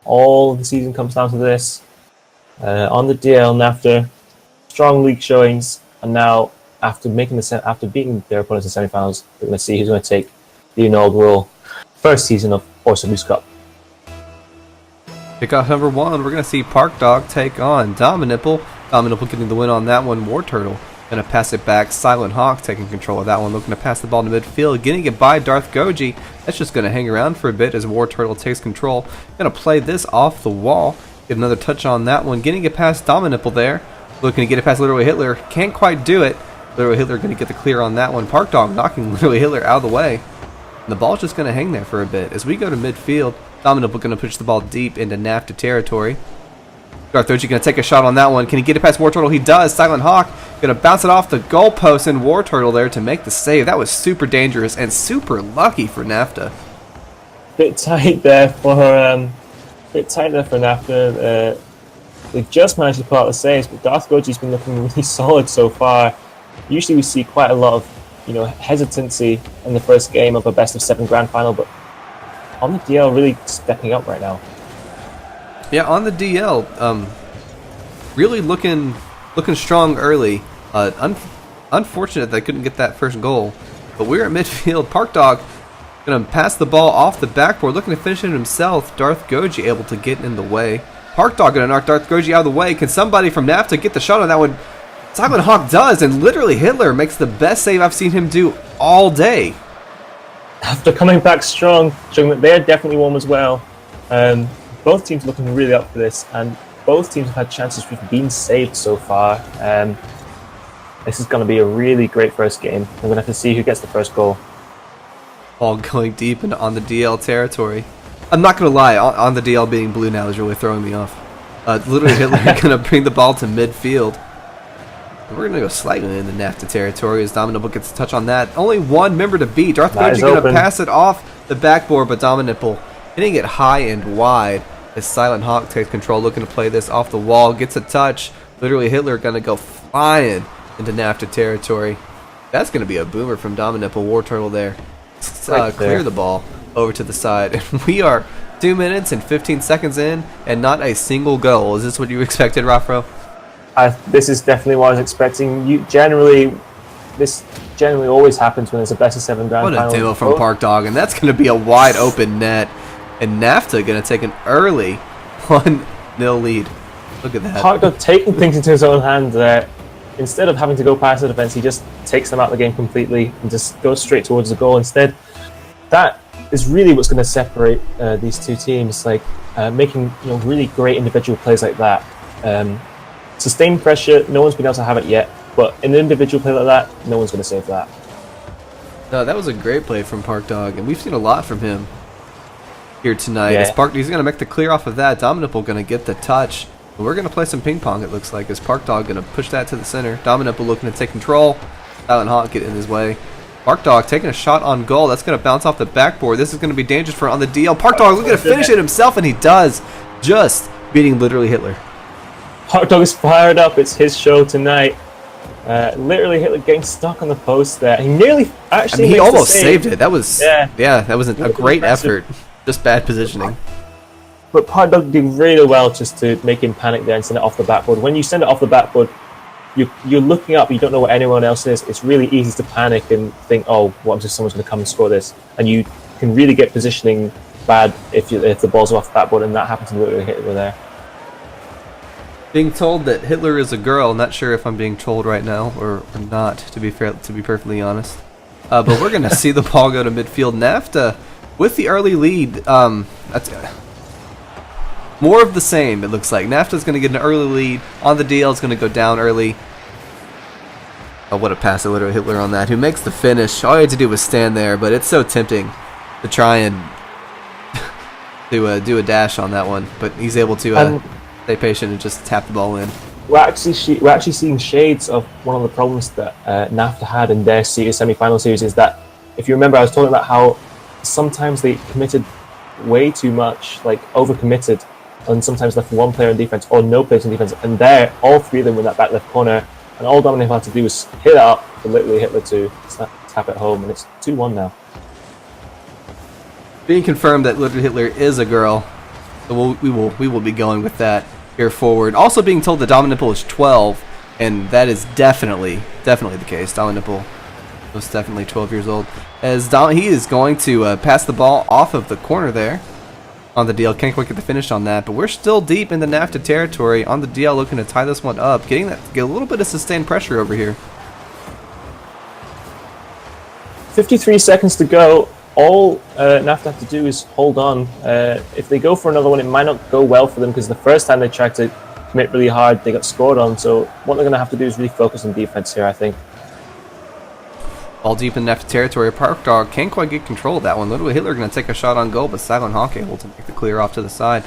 All the season comes down to this. On the DL, NAFTA, strong league showings, and now after beating their opponents in semi-finals, we're going to see who's going to take the inaugural first season of ORSA Boost Cup. Kickoff number 1, we're going to see Park Dog take on Dominipple. Dominipple getting the win on that one. War Turtle going to pass it back. Silent Hawk taking control of that one, looking to pass the ball to midfield. Getting it by Darth Goji. That's just going to hang around for a bit as War Turtle takes control. Going to play this off the wall. Get another touch on that one. Getting it past Dominipple there. Looking to get it past Literally Hitler. Can't quite do it. Literally Hitler going to get the clear on that one. Park Dog knocking Literally Hitler out of the way. And the ball's just going to hang there for a bit. As we go to midfield, Dominipple going to push the ball deep into NAFTA territory. Darth Goji going to take a shot on that one. Can he get it past War Turtle? He does. Silent Hawk going to bounce it off the goalpost, and War Turtle there to make the save. That was super dangerous and super lucky for NAFTA. Bit tight there for NAFTA. They've just managed to pull out the saves, but Darth Goji's been looking really solid so far. Usually we see quite a lot of hesitancy in the first game of a best of 7 grand final, but on the DL really stepping up right now. Yeah, on the DL, really looking strong early. Unfortunate they couldn't get that first goal, but we're at midfield. Park Dog going to pass the ball off the backboard, looking to finish it himself. Darth Goji able to get in the way. Park Dog going to knock Darth Goji out of the way. Can somebody from NAFTA get the shot on that one? Silent Hawk does, and literally Hitler makes the best save I've seen him do all day. After coming back strong, showing that they're definitely warm as well. Both teams looking really up for this, and both teams have had chances we've been saved so far. This is going to be a really great first game. We're going to have to see who gets the first goal. Ball going deep into on the DL territory. I'm not going to lie, on the DL being blue now is really throwing me off. Literally Hitler going to bring the ball to midfield. We're going to go slightly in the NAFTA territory as Dominipple gets a touch on that. Only one member to beat. Darth Goji going to pass it off the backboard, but Dominipple hitting it high and wide as Silent Hawk takes control, looking to play this off the wall. Gets a touch. Literally Hitler going to go flying into NAFTA territory. That's going to be a boomer from Dominipple. War Turtle there. Clear the ball over to the side. And we are 2 minutes and 15 seconds in and not a single goal. Is this what you expected, Rafro? This is definitely what I was expecting. This generally always happens when there's a best of 7 grand final. What a demo from Park Dog, and that's going to be a wide open net. And NAFTA going to take an early 1-0 lead. Look at that. Park Dog taking things into his own hands there. Instead of having to go past the defense, he just takes them out of the game completely and just goes straight towards the goal instead. That is really what's going to separate these two teams, making really great individual plays like that. Sustained pressure, no one's been able to have it yet, but in an individual play like that, no one's going to save that. No, that was a great play from Park Dog, and we've seen a lot from him here tonight. Yeah. He's going to make the clear off of that. Dominipple going to get the touch. And we're going to play some ping pong, it looks like, as Park Dog going to push that to the center. Dominipple looking to take control. Silent Hawk get in his way. Park Dog taking a shot on goal. That's going to bounce off the backboard. This is going to be dangerous for on the DL. Park Dog looking to finish it himself, and he does. Just beating literally Hitler. Park Dog is fired up. It's his show tonight. Literally Hitler getting stuck on the post there. He nearly actually he almost saved it. That was that was a great effort. Just bad positioning. But Park Dog did really well just to make him panic there and send it off the backboard. When you send it off the backboard, you're looking up, you don't know what anyone else is. It's really easy to panic and think, oh, what if someone's going to come and score this? And you can really get positioning bad if the ball's off the backboard, and that happens to literally Hitler there. Being told that Hitler is a girl, not sure if I'm being trolled right now or not, to be perfectly honest. But we're going to see the ball go to midfield. NAFTA with the early lead. That's more of the same, it looks like. NAFTA's going to get an early lead. On the DL, it's going to go down early. Oh, what a pass to literally Hitler on that, who makes the finish. All you had to do was stand there, but it's so tempting to try and do a dash on that one. But he's able to stay patient and just tap the ball in. We're actually seeing shades of one of the problems that NAFTA had in their semi-final series. Is that, if you remember, I was talking about how sometimes they committed way too much, overcommitted, and sometimes left one player in defense or no players in defense. And there, all three of them were in that back left corner, and all Dominic had to do was hit it up for literally Hitler to tap it home, and it's 2-1 now. Being confirmed that literally Hitler is a girl. So we will be going with that here forward. Also being told that Dominipple is 12, and that is definitely the case. Dominipple was definitely 12 years old. As he is going to pass the ball off of the corner there on the DL. Can't quite get the finish on that, but we're still deep in the NAFTA territory on the DL, looking to tie this one up, get a little bit of sustained pressure over here. 53 seconds to go. All NAFTA have to do is hold on. If they go for another one, it might not go well for them because the first time they tried to commit really hard, they got scored on. So what they're going to have to do is really focus on defense here, I think. All deep in NAFTA territory. Park Dog can't quite get control of that one. Little Hitler going to take a shot on goal, but Silent Hawk able to make the clear off to the side.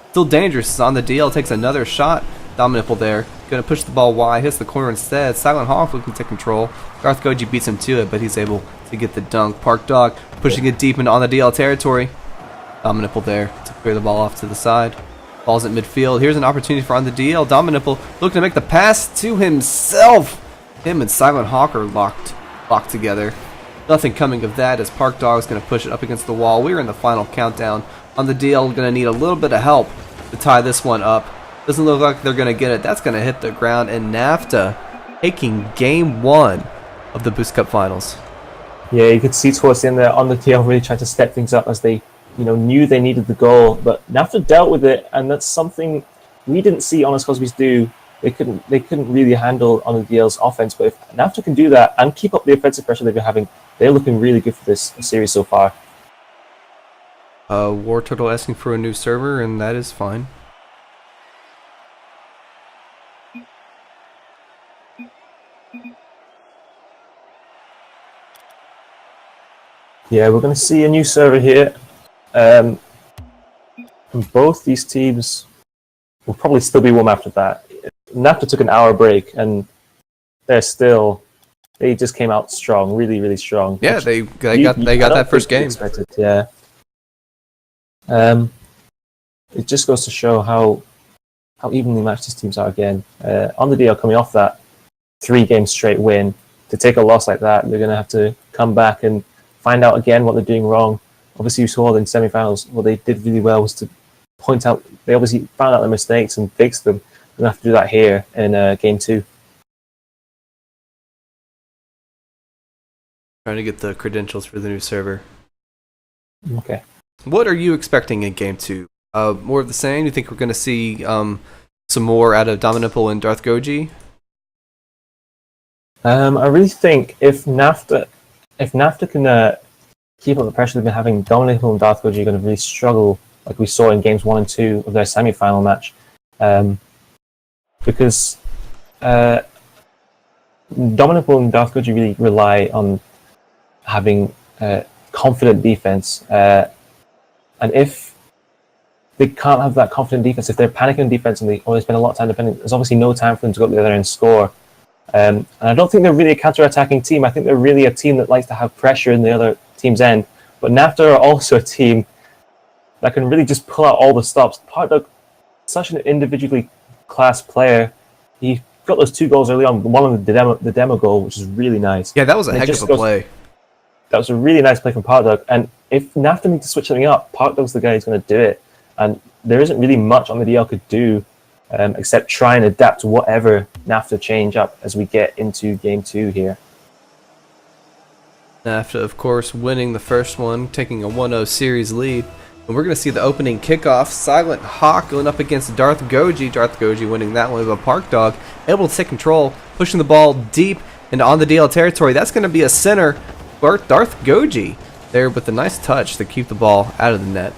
Still dangerous. On the DL, takes another shot. Dominipple there. Going to push the ball wide. Hits the corner instead. Silent Hawk looking to take control. Darth Goji beats him to it, but he's able to get the dunk. Park Dog pushing it deep into on the DL territory. Dominipple there to clear the ball off to the side. Ball's at midfield. Here's an opportunity for on the DL. Dominipple looking to make the pass to himself. Him and Silent Hawk are locked together. Nothing coming of that as Park Dog is going to push it up against the wall. We're in the final countdown. On the DL, going to need a little bit of help to tie this one up. Doesn't look like they're going to get it. That's going to hit the ground, and NAFTA taking game 1 of the Boost Cup Finals. Yeah, you could see towards the end there on the DL really trying to step things up as they knew they needed the goal, but NAFTA dealt with it, and that's something we didn't see Honest Cosby's do. They couldn't really handle on the DL's offense, but if NAFTA can do that and keep up the offensive pressure they've been having, they're looking really good for this series so far. War Turtle asking for a new server, and that is fine. Yeah, we're going to see a new server here. And both these teams will probably still be warm after that. NAFTA took an hour break, and they just came out strong, really, really strong. Yeah, they got that first game. Expected, yeah. It just goes to show how evenly matched these teams are again. On the DL, coming off that 3-game straight win, to take a loss like that, they're going to have to come back and find out again what they're doing wrong. Obviously, you saw in semi-finals what they did really well was to point out. They obviously found out their mistakes and fixed them. They're going to have to do that here in game 2. Trying to get the credentials for the new server. Okay. What are you expecting in game 2? More of the same? You think we're going to see some more out of Dominipple and Darth Goji? I really think if NAFTA can keep up the pressure they've been having, Dominipple and Darth Goji are going to really struggle, like we saw in games 1 and 2 of their semi-final match, because Dominipple and Darth Goji really rely on having confident defense, and if they can't have that confident defense, if they're panicking defense and they spend a lot of time defending, there's obviously no time for them to go up the other end and score. And I don't think they're really a counter-attacking team. I think they're really a team that likes to have pressure in the other team's end. But NAFTA are also a team that can really just pull out all the stops. Park such an individually classed player. He got those 2 goals early on. One of the demo goal, which is really nice. Yeah, that was a heck of a play. That was a really nice play from Park Dog. And if NAFTA needs to switch something up, Park Dog's the guy who's going to do it. And there isn't really much on the DL could do except try and adapt to whatever NAFTA change up as we get into game 2 here. NAFTA, of course, winning the first one, taking a 1-0 series lead. And we're going to see the opening kickoff. Silent Hawk going up against Darth Goji. Darth Goji winning that one with a Park Dog, able to take control, pushing the ball deep into on the DL territory. That's going to be a center. Darth Goji there with a nice touch to keep the ball out of the net.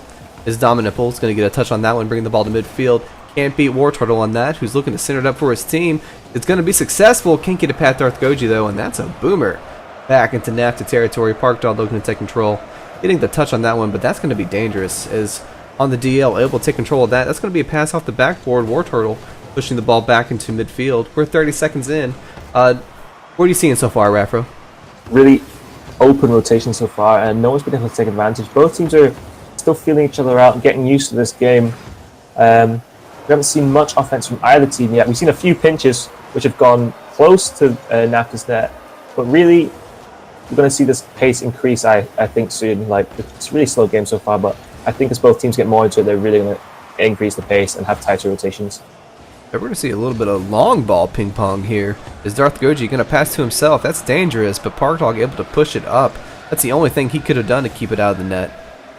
As Dominipple is going to get a touch on that one, bringing the ball to midfield. Can't beat War Turtle on that, who's looking to center it up for his team. It's going to be successful. Can't get it past Darth Goji, though, and that's a boomer. Back into NAFTA territory. Park Dog looking to take control. Getting the touch on that one, but that's going to be dangerous. As on the DL, able to take control of that. That's going to be a pass off the backboard. War Turtle pushing the ball back into midfield. We're 30 seconds in. What are you seeing so far, Rafro? Really open rotation so far, and no one's been able to take advantage. Both teams are still feeling each other out and getting used to this game. We haven't seen much offense from either team yet. We've seen a few pinches which have gone close to NAFTA's net, but really we're going to see this pace increase, I think, soon. Like, it's a really slow game so far, but I think as both teams get more into it, they're really going to increase the pace and have tighter rotations. We're going to see a little bit of long ball ping pong here. Is Darth Goji going to pass to himself? That's dangerous, but Park Dog able to push it up. That's the only thing he could have done to keep it out of the net.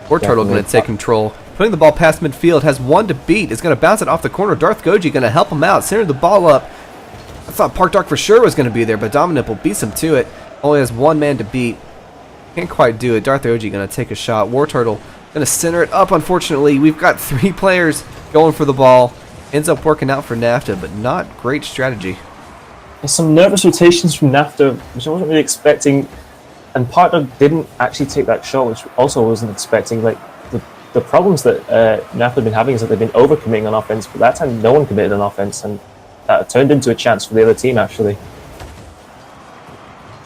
War Turtle going to take control. Putting the ball past midfield, has one to beat. Is going to bounce it off the corner. Darth Goji going to help him out. Center the ball up. I thought Park Dog for sure was going to be there, but Dominipple beats him to it. Only has one man to beat. Can't quite do it. Darth Goji going to take a shot. War Turtle going to center it up, unfortunately. We've got 3 players going for the ball. Ends up working out for NAFTA, but not great strategy. There's some nervous rotations from NAFTA, which I wasn't really expecting. And Partner didn't actually take that shot, which also wasn't expecting. Like the problems that NAFTA have been having is that they've been overcommitting on offense, but that time no one committed on offense, and that turned into a chance for the other team, actually.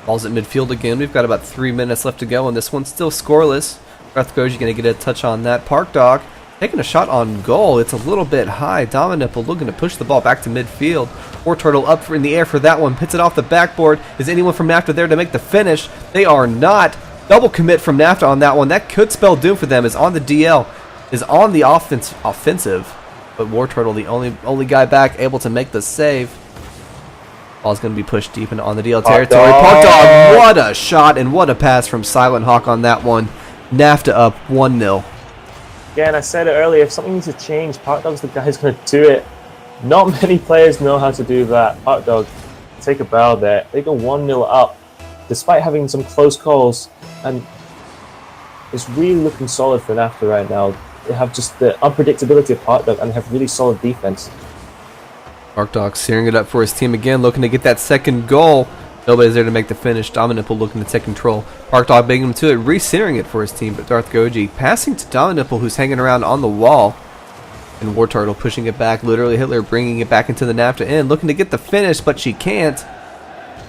Ball's at midfield again. We've got about 3 minutes left to go, and this one's still scoreless. Darth Goji going to get a touch on that. Park Dog taking a shot on goal. It's a little bit high. Dominipple looking to push the ball back to midfield. War Turtle up in the air for that one. Hits it off the backboard. Is anyone from NAFTA there to make the finish? They are not. Double commit from NAFTA on that one. That could spell doom for them. Is on the DL. Is on the offensive. But War Turtle, the only guy back, able to make the save. Ball's going to be pushed deep into on the DL territory. Park Dog, what a shot and what a pass from Silent Hawk on that one. NAFTA up 1-0. Yeah, and I said it earlier, if something needs to change, Park Dog's the guy who's going to do it. Not many players know how to do that. Park Dog take a bow there. They go 1-0 up, despite having some close calls, and it's really looking solid for NAFTA right now. They have just the unpredictability of Park Dog, and they have really solid defense. Park Dog searing it up for his team again, looking to get that second goal. Nobody's there to make the finish. Dominipple looking to take control. Park Dog begging him to it, re-centering it for his team, but Darth Goji passing to Dominipple, who's hanging around on the wall. And War Turtle pushing it back. Literally Hitler bringing it back into the NAFTA end, looking to get the finish, but she can't.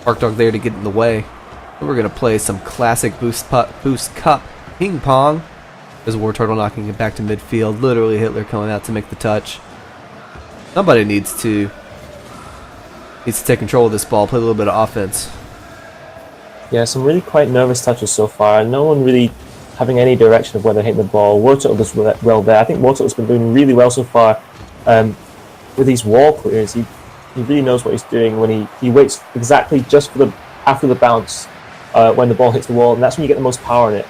Park Dog there to get in the way. And we're going to play some classic Boost Cup ping pong. There's War Turtle knocking it back to midfield. Literally Hitler coming out to make the touch. Somebody needs to take control of this ball, play a little bit of offense. Yeah, some really quite nervous touches so far. No one really having any direction of where they're hitting the ball. War Turtle does well there. I think War Turtle's been doing really well so far with these wall clears. He really knows what he's doing when he waits exactly just for after the bounce when the ball hits the wall, and that's when you get the most power in it.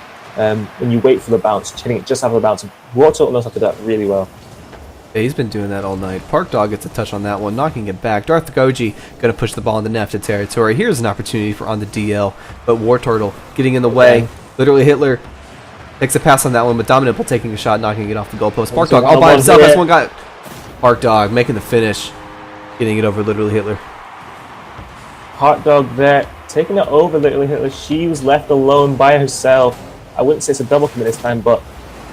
When you wait for the bounce, hitting it just after the bounce. War Turtle knows how to do that really well. Yeah, he's been doing that all night. Park Dog gets a touch on that one, knocking it back. Darth Goji going to push the ball in the NAFTA territory. Here's an opportunity for on the DL, but War Turtle getting in the way. Literally Hitler takes a pass on that one, but Dominipple taking a shot, knocking it off the goalpost. Park Dog all by himself. That's one guy. Park Dog making the finish, getting it over literally Hitler. Park Dog there, taking it over literally Hitler. She was left alone by herself. I wouldn't say it's a double commit this time, but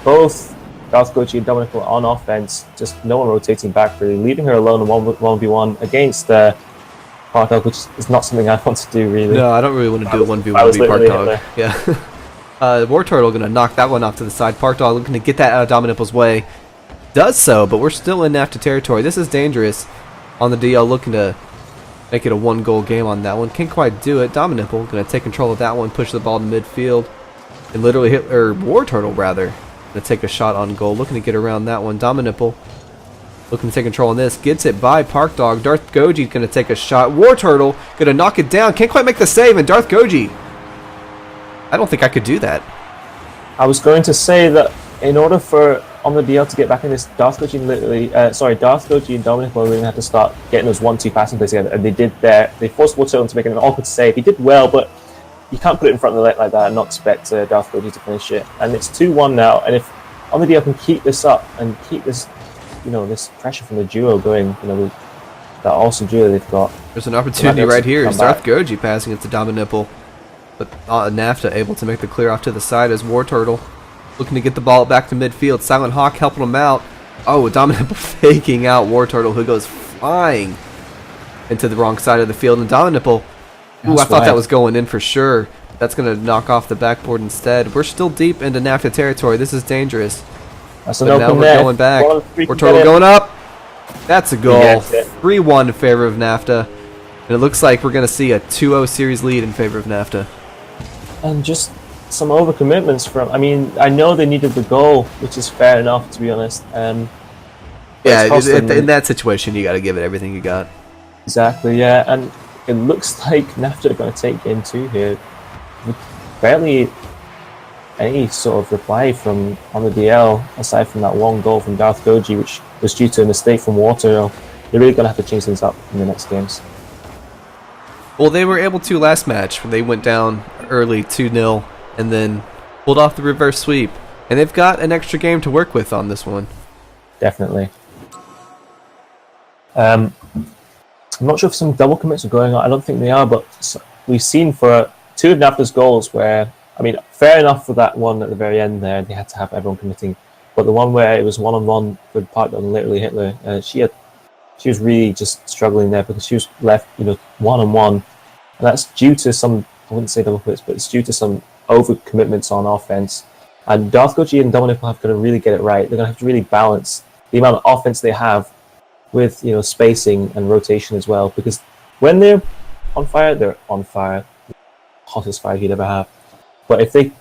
both Darth Goji and Dominipple on offense, just no one rotating back really, leaving her alone in 1v1 against Park Dog, which is not something I want to do really. No, I don't really want to do a 1v1 Park Dog. Yeah. War Turtle going to knock that one off to the side. Park Dog looking to get that out of Dominipple's way. Does so, but we're still in NAFTA territory. This is dangerous. On the DL looking to make it a 1-goal game on that one. Can't quite do it. Dominipple going to take control of that one, push the ball to midfield. And literally War Turtle rather. Going to take a shot on goal, looking to get around that one. Dominipple looking to take control on this. Gets it by Park Dog. Darth Goji going to take a shot. War Turtle going to knock it down. Can't quite make the save. And Darth Goji, I don't think I could do that. I was going to say that in order for on the DL to get back in this, Darth Goji and Dominipple are really going to have to start getting those 1-2 passing plays together. And they did there. They forced War Turtle to make an awkward save. He did well, but you can't put it in front of the net like that and not expect Darth Goji to finish it. And it's 2-1 now. And if on the DL can keep this up and keep this, this pressure from the duo going, that awesome duo they've got. There's an opportunity right here. It's Darth Goji passing it to Dominipple, but NAFTA able to make the clear off to the side as War Turtle looking to get the ball back to midfield. Silent Hawk helping him out. Oh, Dominipple faking out War Turtle, who goes flying into the wrong side of the field, and Dominipple. Ooh, I thought that was going in for sure. That's going to knock off the backboard instead. We're still deep into NAFTA territory. This is dangerous. That's an but now we're going back. War Turtle going up. That's a goal. 3-1 in favor of NAFTA. And it looks like we're going to see a 2-0 series lead in favor of NAFTA. And just some overcommitments from... I know they needed the goal, which is fair enough, to be honest. Yeah, cost them- in that situation, you got to give it everything you got. Exactly, yeah, and it looks like NAFTA are going to take game 2 here. With barely any sort of reply from on the DL, aside from that one goal from Darth Goji, which was due to a mistake from Water. They're really going to have to change things up in the next games. Well, they were able to last match when they went down early 2-0 and then pulled off the reverse sweep. And they've got an extra game to work with on this one. Definitely. I'm not sure if some double commits are going on. I don't think they are, but we've seen for 2 of NAFTA's goals where, I mean, fair enough for that one at the very end there, they had to have everyone committing. But the one where it was one-on-one with Park and literally Hitler, she was really just struggling there because she was left, one-on-one. And that's due to some, I wouldn't say double commits, but it's due to some over-commitments on offense. And Darth Goji and Dominic have got to really get it right. They're going to have to really balance the amount of offense they have with spacing and rotation as well. Because when they're on fire, they're on fire. Hottest fire you'd ever have. But if they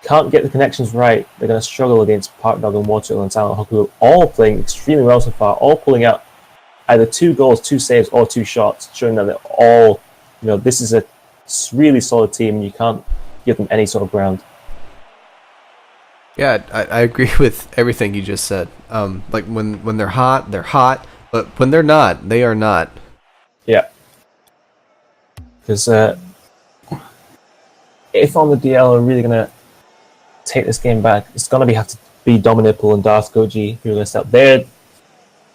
can't get the connections right, they're going to struggle against Park Dog and Waterloo and Silent Hawk, who are all playing extremely well so far, all pulling out either 2 goals, 2 saves, or 2 shots, showing that they're all, this is a really solid team and you can't give them any sort of ground. Yeah, I agree with everything you just said. Like when they're hot, but when they're not, they are not. Yeah. Because if on the DL are really going to take this game back, it's going to have to be Dominipple and Darth Goji who are going to step. They're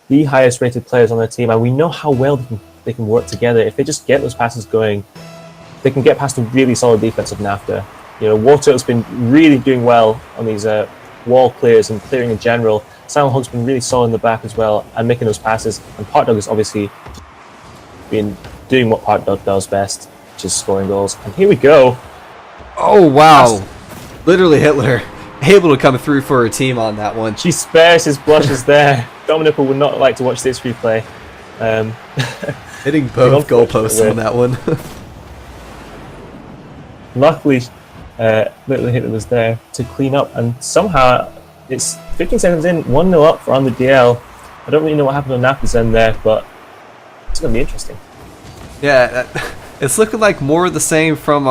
the highest rated players on their team, and we know how well they can work together. If they just get those passes going, they can get past a really solid defense of NAFTA. Water's been really doing well on these wall clears and clearing in general. Silent Hawk's been really solid in the back as well and making those passes. And Park Dog has obviously been doing what Park Dog does best, which is scoring goals. And here we go. Oh, wow. Literally Hitler able to come through for her team on that one. She spares his blushes there. Dominic would not like to watch this replay. Hitting both goalposts on that one. Luckily, Little Hitler was there to clean up, and somehow it's 15 seconds in, 1-0 up for on the DL. I don't really know what happened on NAFTA's end there, but it's going to be interesting. Yeah, it's looking like more of the same from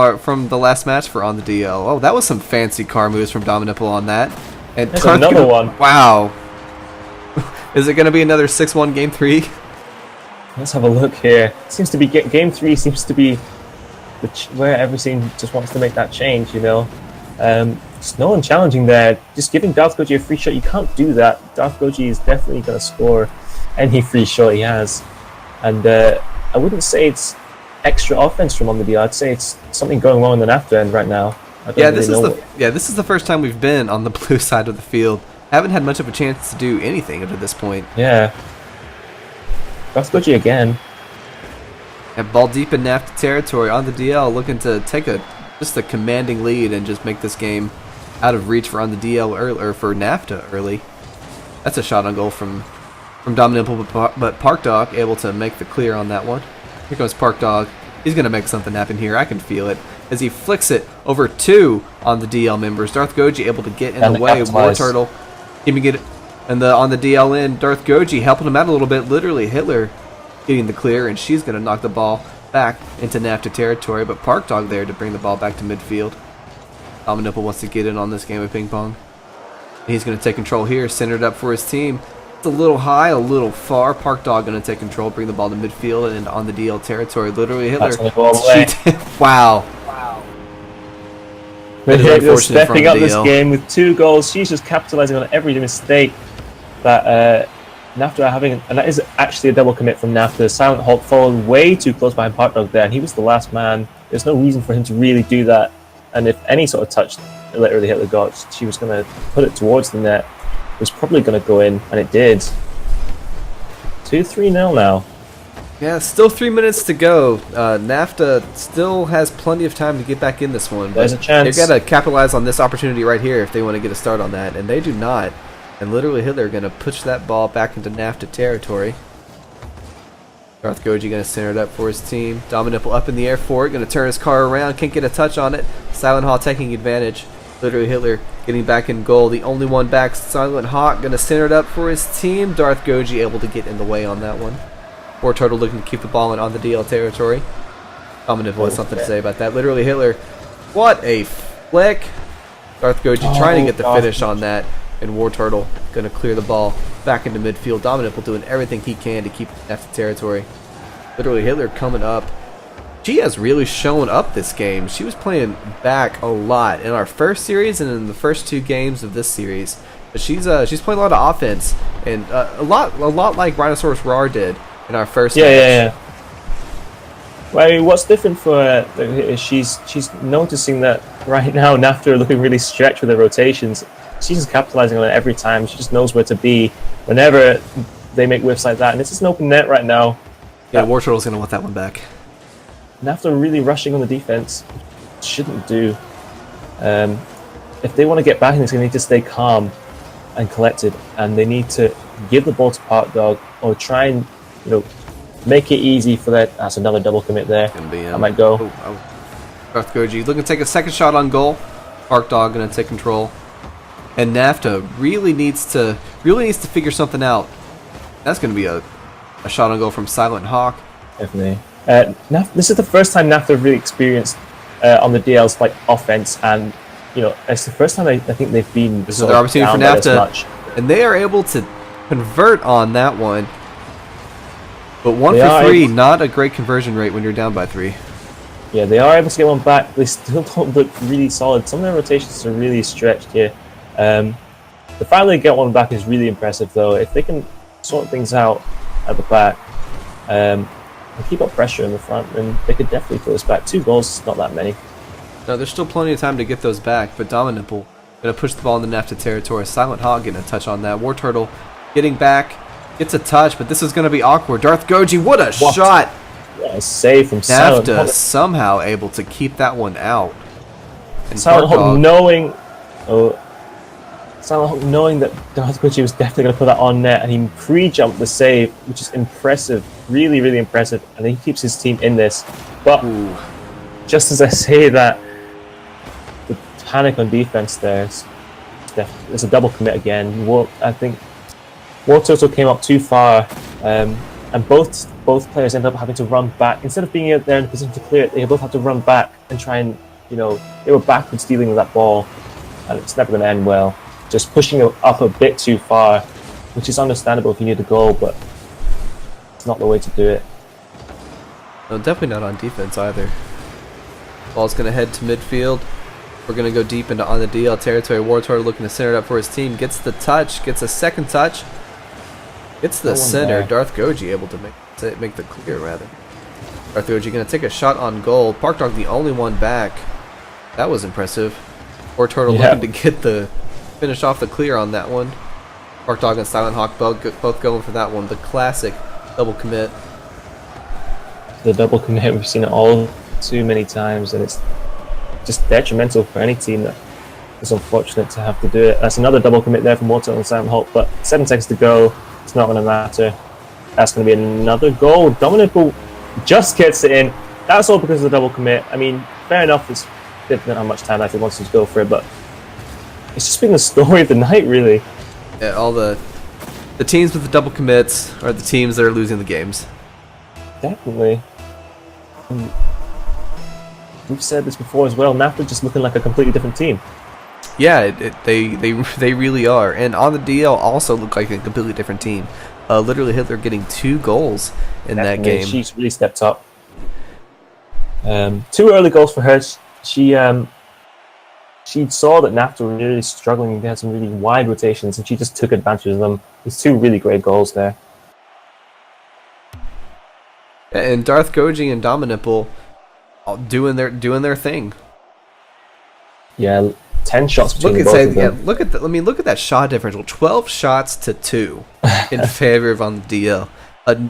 the last match for on the DL. Oh, that was some fancy car moves from Dominipple on that. And there's another one. Wow. Is it going to be another 6-1 game 3? Let's have a look here. Seems to be game 3 seems to be where everything just wants to make that change. There's no one challenging there. Just giving Darth Goji a free shot, you can't do that. Darth Goji is definitely going to score any free shot he has. And I wouldn't say it's extra offense from on the DL. I'd say it's something going wrong on the NAFTA end right now. This is the first time we've been on the blue side of the field. Haven't had much of a chance to do anything up to this point. Yeah. Darth Goji again. And ball deep in NAFTA territory on the DL, looking to take just a commanding lead and just make this game out of reach for on the DL or for NAFTA early. That's a shot on goal from Dominipple, but Park Dog able to make the clear on that one. Here comes Park Dog. He's going to make something happen here. I can feel it as he flicks it over 2 on the DL members. Darth Goji able to get in the way of War Turtle. Keeping it on the DL end. Darth Goji helping him out a little bit. Literally Hitler getting the clear, and she's going to knock the ball back into NAFTA territory, but Park Dog there to bring the ball back to midfield. Dominipple wants to get in on this game of ping pong. He's going to take control here, centered up for his team. It's a little high, a little far. Park Dog going to take control, bring the ball to midfield and on the DL territory. Literally Hitler. Wow. Hitler stepping up this game with 2 goals. She's just capitalizing on every mistake that NAFTA are having, and that is actually a double commit from NAFTA. Silent Hawk followed way too close behind Park Dog there, and he was the last man. There's no reason for him to really do that. And if any sort of touch literally Hitler got, she was going to put it towards the net. It was probably going to go in, and it did. 2-3-0 now. Yeah, still 3 minutes to go. NAFTA still has plenty of time to get back in this one. There's a chance. They've got to capitalize on this opportunity right here if they want to get a start on that, and they do not. And literally Hitler going to push that ball back into NAFTA territory. Darth Goji going to center it up for his team. Dominipple up in the air for it. Going to turn his car around. Can't get a touch on it. Silent Hall taking advantage. Literally Hitler getting back in goal. The only one back, Silent Hawk, going to center it up for his team. Darth Goji able to get in the way on that one. War Turtle looking to keep the ball in on the DL territory. Dominant has something to say about that. Literally Hitler. What a flick. Darth Goji trying to get the finish on that. And War Turtle going to clear the ball back into midfield. Dominant doing everything he can to keep NAFTA territory. Literally Hitler coming up. She has really shown up this game. She was playing back a lot in our first series and in the first 2 games of this series. But she's playing a lot of offense and a lot like Rhinoceros Roar did in our first match. Yeah. Well, I mean, what's different for her is she's noticing that right now NAFTA are looking really stretched with their rotations. She's just capitalizing on it every time. She just knows where to be whenever they make whiffs like that. And it's just an open net right now. Yeah, War Turtle's going to want that one back. NAFTA are really rushing on the defense. Shouldn't do. If they want to get back in, it's going to need to stay calm and collected, and they need to give the ball to Park Dog or try and make it easy for that. That's another double commit there. I might go. Darth Goji looking to take a second shot on goal. Park Dog going to take control, and NAFTA really needs to figure something out. That's going to be a shot on goal from Silent Hawk. Definitely. This is the first time NAFTA have really experienced on the DLs like offense, and it's the first time I think they've been. This is their opportunity for NAFTA, and they are able to convert on that one. But 1 for 3, not a great conversion rate when you're down by 3. Yeah, they are able to get one back. They still don't look really solid. Some of their rotations are really stretched here. The finally get one back is really impressive, though. If they can sort things out at the back. And keep up pressure in the front, and they could definitely put us back. 2 goals, not that many. No, there's still plenty of time to get those back, but Dominant going to push the ball in the NAFTA territory. Silent Hog getting a touch on that. War Turtle getting back, gets a touch, but this is going to be awkward. Darth Goji, what a shot! Yeah, save from Silent NAFTA somehow able to keep that one out. And Silent Hog knowing that Darth Goji was definitely going to put that on net, and he pre-jumped the save, which is impressive. Really, really impressive, and he keeps his team in this. But just as I say that, the panic on defense there's a double commit again. I think War Turtle came up too far, and both players ended up having to run back. Instead of being out there in a position to clear it, they both had to run back and try and, they were backwards dealing with that ball, and it's never going to end well. Just pushing it up a bit too far, which is understandable if you need a goal, but it's not the way to do it. No, definitely not on defense either. Ball's going to head to midfield. We're going to go deep into on the DL territory. War Turtle looking to center it up for his team. Gets the touch, gets a second touch. Gets the center. There. Darth Goji able to make the clear, rather. Darth Goji going to take a shot on goal. Park Dog the only one back. That was impressive. War Turtle looking to get the finish off the clear on that one. Park Dog and Silent Hawk both going for that one. The classic double commit. The double commit, we've seen it all too many times, and it's just detrimental for any team that is unfortunate to have to do it. That's another double commit there from War Turtle and Silent Hawk, but 7 seconds to go. It's not going to matter. That's going to be another goal. Dominic just gets it in. That's all because of the double commit. I mean, fair enough. They didn't have much time. I think wants to go for it, but it's just been the story of the night, really. Yeah, all the teams with the double commits are the teams that are losing the games. Definitely. We've said this before as well. NAFTA just looking like a completely different team. Yeah, they really are. And on the DL also look like a completely different team. Literally Hitler getting 2 goals in that game. She's really stepped up. 2 early goals for her. She saw that NAFTA were really struggling. They had some really wide rotations, and she just took advantage of them. There's 2 really great goals there. And Darth Goji and Dominipple doing their thing. Yeah, 10 shots between both of them. Yeah, look at that shot differential. 12 shots to 2 in favor of on the DL.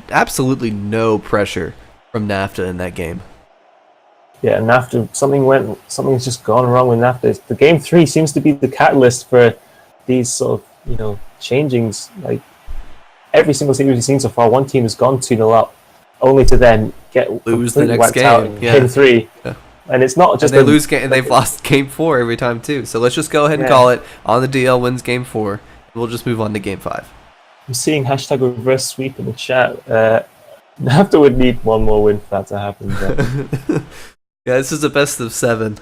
Absolutely no pressure from NAFTA in that game. Yeah, NAFTA, something's just gone wrong with NAFTA. The game 3 seems to be the catalyst for these sort of, changings. Like every single series we've seen so far, one team has gone 2-0 up, only to then lose the next game. Out in game 3. Yeah. And it's not And just they lose game, and they've lost game 4 every time too. So let's just go ahead and call it on the DL wins game 4. We'll just move on to game 5. I'm seeing hashtag reverse sweep in the chat. NAFTA would need one more win for that to happen. But Yeah, this is a best of 7.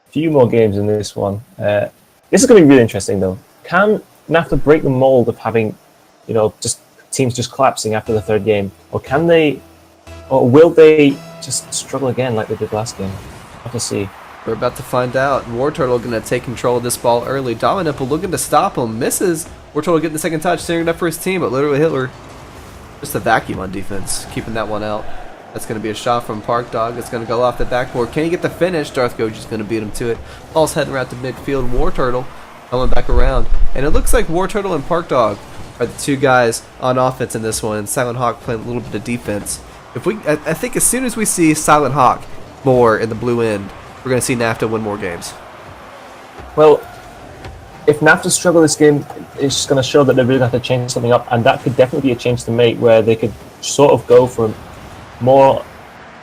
few more games in this one. This is going to be really interesting, though. Can NAFTA break the mold of having, just teams just collapsing after the third game, or can they, or will they just struggle again like they did last game? We'll have to see. We're about to find out. War Turtle going to take control of this ball early. Dominipple looking to stop him, misses. War Turtle getting the second touch, setting it up for his team, but literally Hitler just a vacuum on defense, keeping that one out. That's going to be a shot from Park Dog. It's going to go off the backboard. Can he get the finish? Darth Goji's going to beat him to it. Ball's heading around to midfield. War Turtle coming back around. And it looks like War Turtle and Park Dog are the two guys on offense in this one. And Silent Hawk playing a little bit of defense. I think as soon as we see Silent Hawk more in the blue end, we're going to see NAFTA win more games. Well, if NAFTA struggle this game, it's just going to show that they're really going to have to change something up. And that could definitely be a change to make, where they could sort of go for more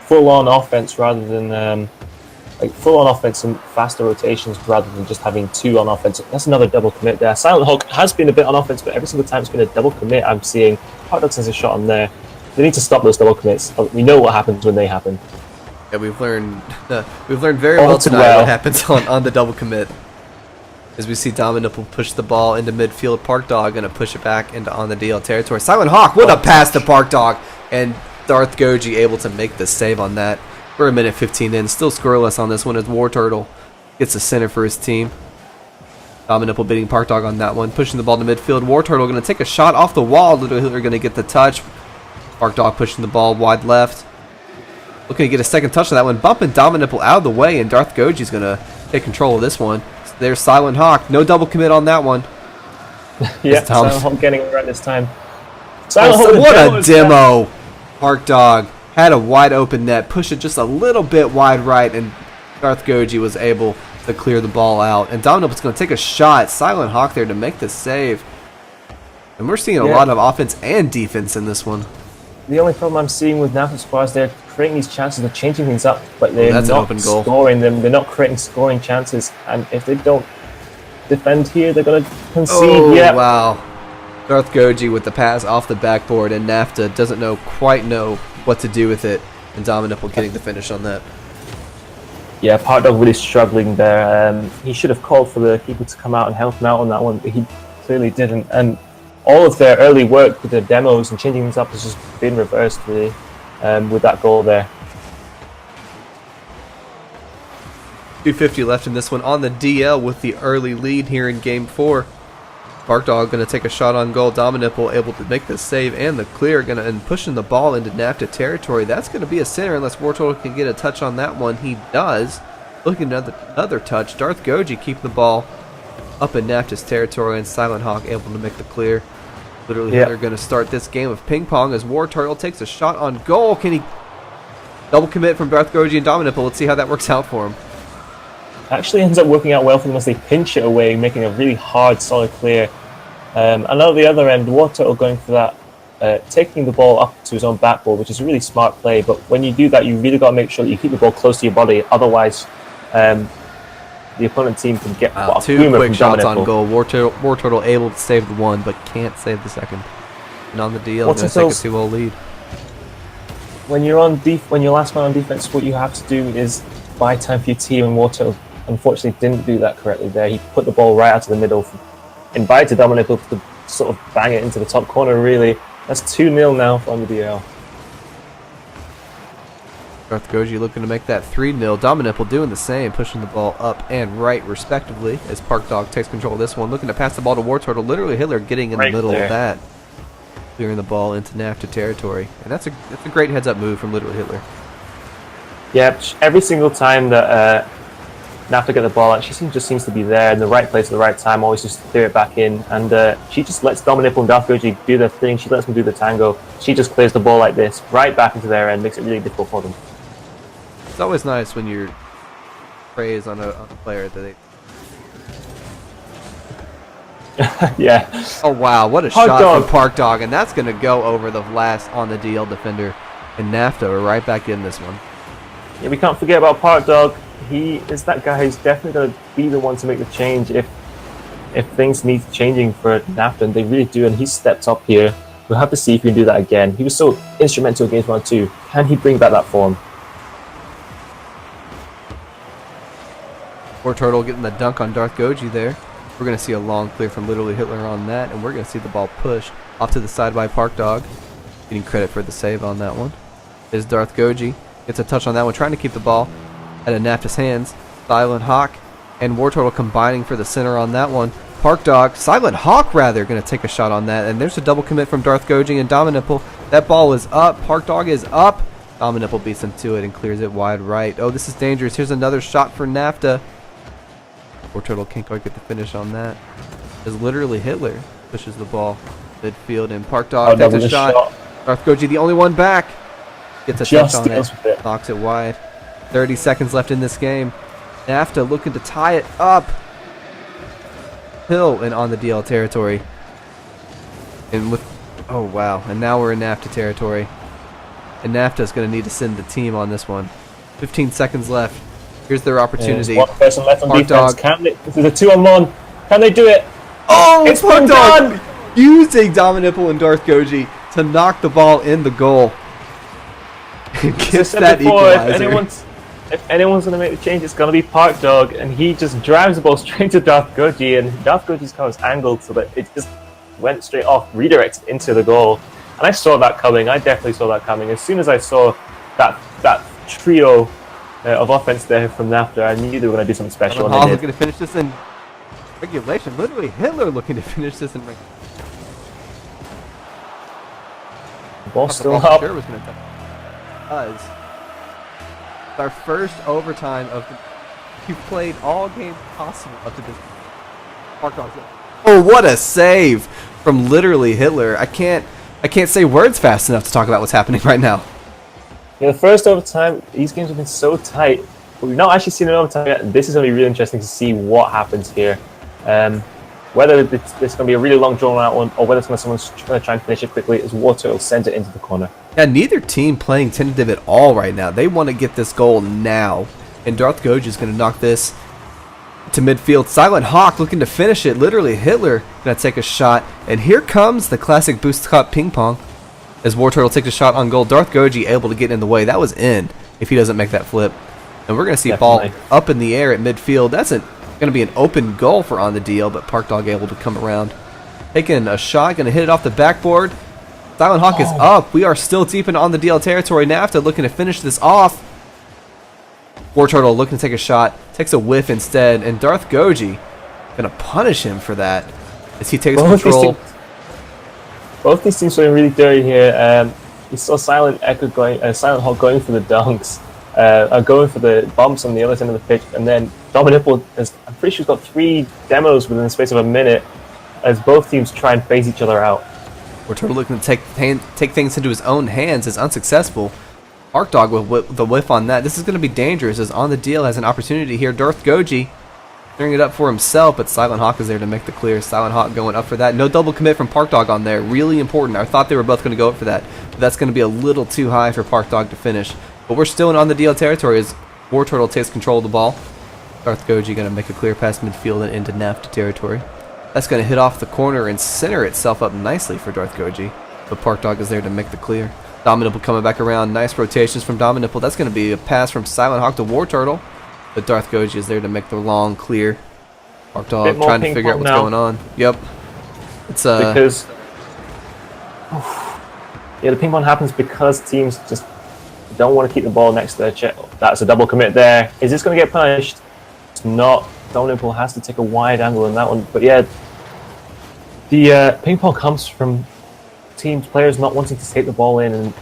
full-on offense rather than full-on offense and faster rotations rather than just having 2 on offense. That's another double commit there. Silent Hawk has been a bit on offense, but every single time it's been a double commit, I'm seeing Hot Dogs has a shot on there. They need to stop those double commits. We know what happens when they happen. Yeah, we've learned very well tonight what happens on the double commit. As we see Dominipple push the ball into midfield, Park Dog gonna push it back into on the DL territory. Silent Hawk, what a pass to Park Dog, and Darth Goji able to make the save on that. We're a minute 15 in, still scoreless on this one as War Turtle gets a center for his team. Dominipple beating Park Dog on that one, pushing the ball to midfield. War Turtle gonna take a shot off the wall. Little Hitler gonna get the touch. Park Dog pushing the ball wide left. Looking to get a second touch on that one, bumping Dominipple out of the way, and Darth Goji's gonna take control of this one. There's Silent Hawk. No double commit on that one. Yeah, Silent Hawk getting it right this time. What a demo! Park Dog had a wide open net, push it just a little bit wide right, and Darth Goji was able to clear the ball out. And Dominipple's going to take a shot. Silent Hawk there to make the save. And we're seeing a lot of offense and defense in this one. The only problem I'm seeing with NAFTA squads, they're creating these chances, they're changing things up, but they're not scoring them. They're not creating scoring chances, and if they don't defend here, they're going to concede. Oh, wow. Darth Goji with the pass off the backboard, and NAFTA doesn't quite know what to do with it, and Dominipple getting the finish on that. Yeah, Park Dog really struggling there. He should have called for the keeper to come out and help him out on that one, but he clearly didn't. And all of their early work with their demos and changing things up has just been reversed, really, with that goal there. 2:50 left in this one on the DL with the early lead here in Game 4. Park Dog going to take a shot on goal. Dominipple able to make the save and the clear, and pushing the ball into NAFTA territory. That's going to be a center unless War Turtle can get a touch on that one. He does. Looking at another touch. Darth Goji keep the ball up in NAFTA's territory, and Silent Hawk able to make the clear. Literally, they're going to start this game of ping pong as War Turtle takes a shot on goal. Can he double commit from Darth Goji and Dominipple? Let's see how that works out for him. Actually ends up working out well for them as they pinch it away, making a really hard, solid clear. And on the other end, War Turtle going for that, taking the ball up to his own backboard, which is a really smart play. But when you do that, you really got to make sure that you keep the ball close to your body. Otherwise, the opponent team can get two quick shots on goal. War Turtle able to save the one, but can't save the second. And on the deal, going to take a 2-0 lead. When you're when you're last man on defense, what you have to do is buy time for your team. And War Turtle unfortunately didn't do that correctly there. He put the ball right out to the middle, invited Dominipple to sort of bang it into the top corner. Really, that's 2-0 now on the DL. Darth Goji looking to make that 3-0. Dominipple doing the same, pushing the ball up and right respectively as Park Dog takes control of this one, looking to pass the ball to War Turtle. Literally Hitler getting in the middle of that, clearing the ball into NAFTA territory, and that's a great heads-up move from Literally Hitler. Yeah, every single time that NAFTA get the ball out, she just seems to be there in the right place at the right time, always just clear it back in, and she just lets Dominipple and Darth Goji do their thing. She lets them do the tango. She just clears the ball like this, right back into their end, makes it really difficult for them. It's always nice when you praise on a player that they... Yeah. Oh wow, what a shot from Park Dog, and that's going to go over the last on the DL defender. And NAFTA are right back in this one. Yeah, we can't forget about Park Dog. He is that guy who's definitely going to be the one to make the change if things need changing for NAFTA, and they really do, and he stepped up here. We'll have to see if he can do that again. He was so instrumental against round 2. Can he bring back that form? War Turtle getting the dunk on Darth Goji there. We're going to see a long clear from Literally Hitler on that, and we're going to see the ball push off to the side by Park Dog. Getting credit for the save on that one is Darth Goji. Gets a touch on that one, trying to keep the ball out of NAFTA's hands. Silent Hawk and War Turtle combining for the center on that one. Park Dog, Silent Hawk rather, going to take a shot on that. And there's a double commit from Darth Goji and Dominipple. That ball is up. Park Dog is up. Dominipple beats him to it and clears it wide right. Oh, this is dangerous. Here's another shot for NAFTA. War Turtle can't quite get the finish on that. As Literally Hitler pushes the ball midfield, and Park Dog takes a shot. Darth Goji, the only one back, gets a touch on it, knocks it wide. 30 seconds left in this game. NAFTA looking to tie it up. Hill and on the DL territory. And with, oh wow, and now we're in NAFTA territory. And NAFTA's going to need to send the team on this one. 15 seconds left. Here's their opportunity. There's one person left on Park defense. Dog. This is a 2-on-1. Can they do it? Oh, it's Park been Dog done! using Dominipple and Darth Goji to knock the ball in the goal. Gets that equalizer. If anyone's going to make the change, it's going to be Park Dog, and he just drives the ball straight to Darth Goji, and Darth Goji's car was angled so that it just went straight off, redirected into the goal. And I saw that coming. I definitely saw that coming. As soon as I saw that trio of offense there from NAFTA, I knew they were going to do something special. Hall looking to finish this in regulation. Literally Hitler looking to finish this in regulation. The ball's still up. Sure was going to touch. Our first overtime of the. You've played all games possible up to this. Park Dog. Oh, what a save from Literally Hitler! I can't say words fast enough to talk about what's happening right now. Yeah, the first overtime, these games have been so tight, but we've not actually seen an overtime yet. This is going to be really interesting to see what happens here. Whether it's going to be a really long drawn out one, or whether someone's going to try and finish it quickly, as Water will send it into the corner. Yeah, neither team playing tentative at all right now. They want to get this goal now. And Darth Goji is going to knock this to midfield. Silent Hawk looking to finish it. Literally Hitler going to take a shot. And here comes the classic boost cup ping pong. As War Turtle takes a shot on goal. Darth Goji able to get in the way. That was in if he doesn't make that flip. And we're going to see a ball up in the air at midfield. That's going to be an open goal for on the DL, but Park Dog able to come around. Taking a shot, going to hit it off the backboard. Silent Hawk is up. We are still deep in on the DL territory. NAFTA looking to finish this off. War Turtle looking to take a shot. Takes a whiff instead. And Darth Goji going to punish him for that as he takes control. Both these teams playing really dirty here. You saw Silent Hawk going for the dunks. Going for the bumps on the other side of the pitch. And then Dominipple, I'm pretty sure he's got 3 demos within the space of a minute as both teams try and phase each other out. War Turtle looking to take things into his own hands is unsuccessful. Park Dog with the whiff on that. This is going to be dangerous as on the deal has an opportunity here. Darth Goji clearing it up for himself, but Silent Hawk is there to make the clear. Silent Hawk going up for that. No double commit from Park Dog on there. Really important. I thought they were both going to go up for that, but that's going to be a little too high for Park Dog to finish. But we're still in on the deal territory as War Turtle takes control of the ball. Darth Goji going to make a clear past midfield and into NAFTA territory. That's going to hit off the corner and center itself up nicely for Darth Goji. But Park Dog is there to make the clear. Dominipple coming back around. Nice rotations from Dominipple. That's going to be a pass from Silent Hawk to War Turtle. But Darth Goji is there to make the long clear. Park Dog trying to figure out what's going on. Yep. It's because the ping pong happens because teams just don't want to keep the ball next to their chest. That's a double commit there. Is this going to get punished? It's not. Dominipple has to take a wide angle in that one. But yeah, the ping pong comes from players not wanting to take the ball in and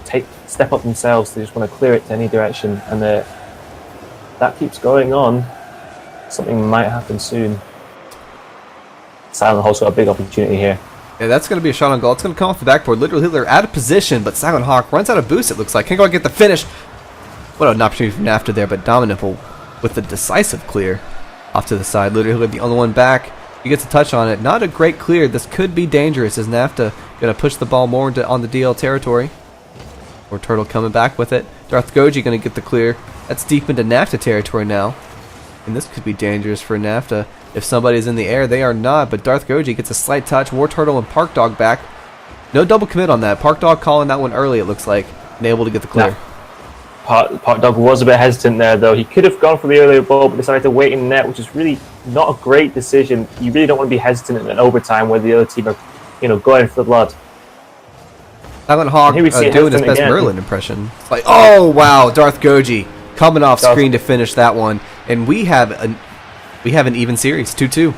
step up themselves. They just want to clear it to any direction, and that keeps going on. Something might happen soon. Silent Hawk's got a big opportunity here. Yeah, that's going to be a shot on goal. It's going to come off the backboard. Literally Hitler out of position, but Silent Hawk runs out of boost, it looks like. Can't go and get the finish. What an opportunity from NAFTA there, but Dominipple with the decisive clear off to the side. Literally Hitler the only one back. He gets a touch on it. Not a great clear. This could be dangerous as NAFTA going to push the ball more into on the DL territory. Or Turtle coming back with it. Darth Goji going to get the clear. That's deep into NAFTA territory now. And this could be dangerous for NAFTA. If somebody's in the air, they are not, but Darth Goji gets a slight touch. War Turtle and Park Dog back. No double commit on that. Park Dog calling that one early, it looks like, and able to get the clear. No. Park Dog was a bit hesitant there, though. He could have gone for the earlier ball, but decided to wait in net, which is really not a great decision. You really don't want to be hesitant in an overtime where the other team are, going for the blood. Silent Hawk doing his best again. Merlin impression. It's like, oh wow, Darth Goji coming off screen to finish that one, and we have an even series, 2-2.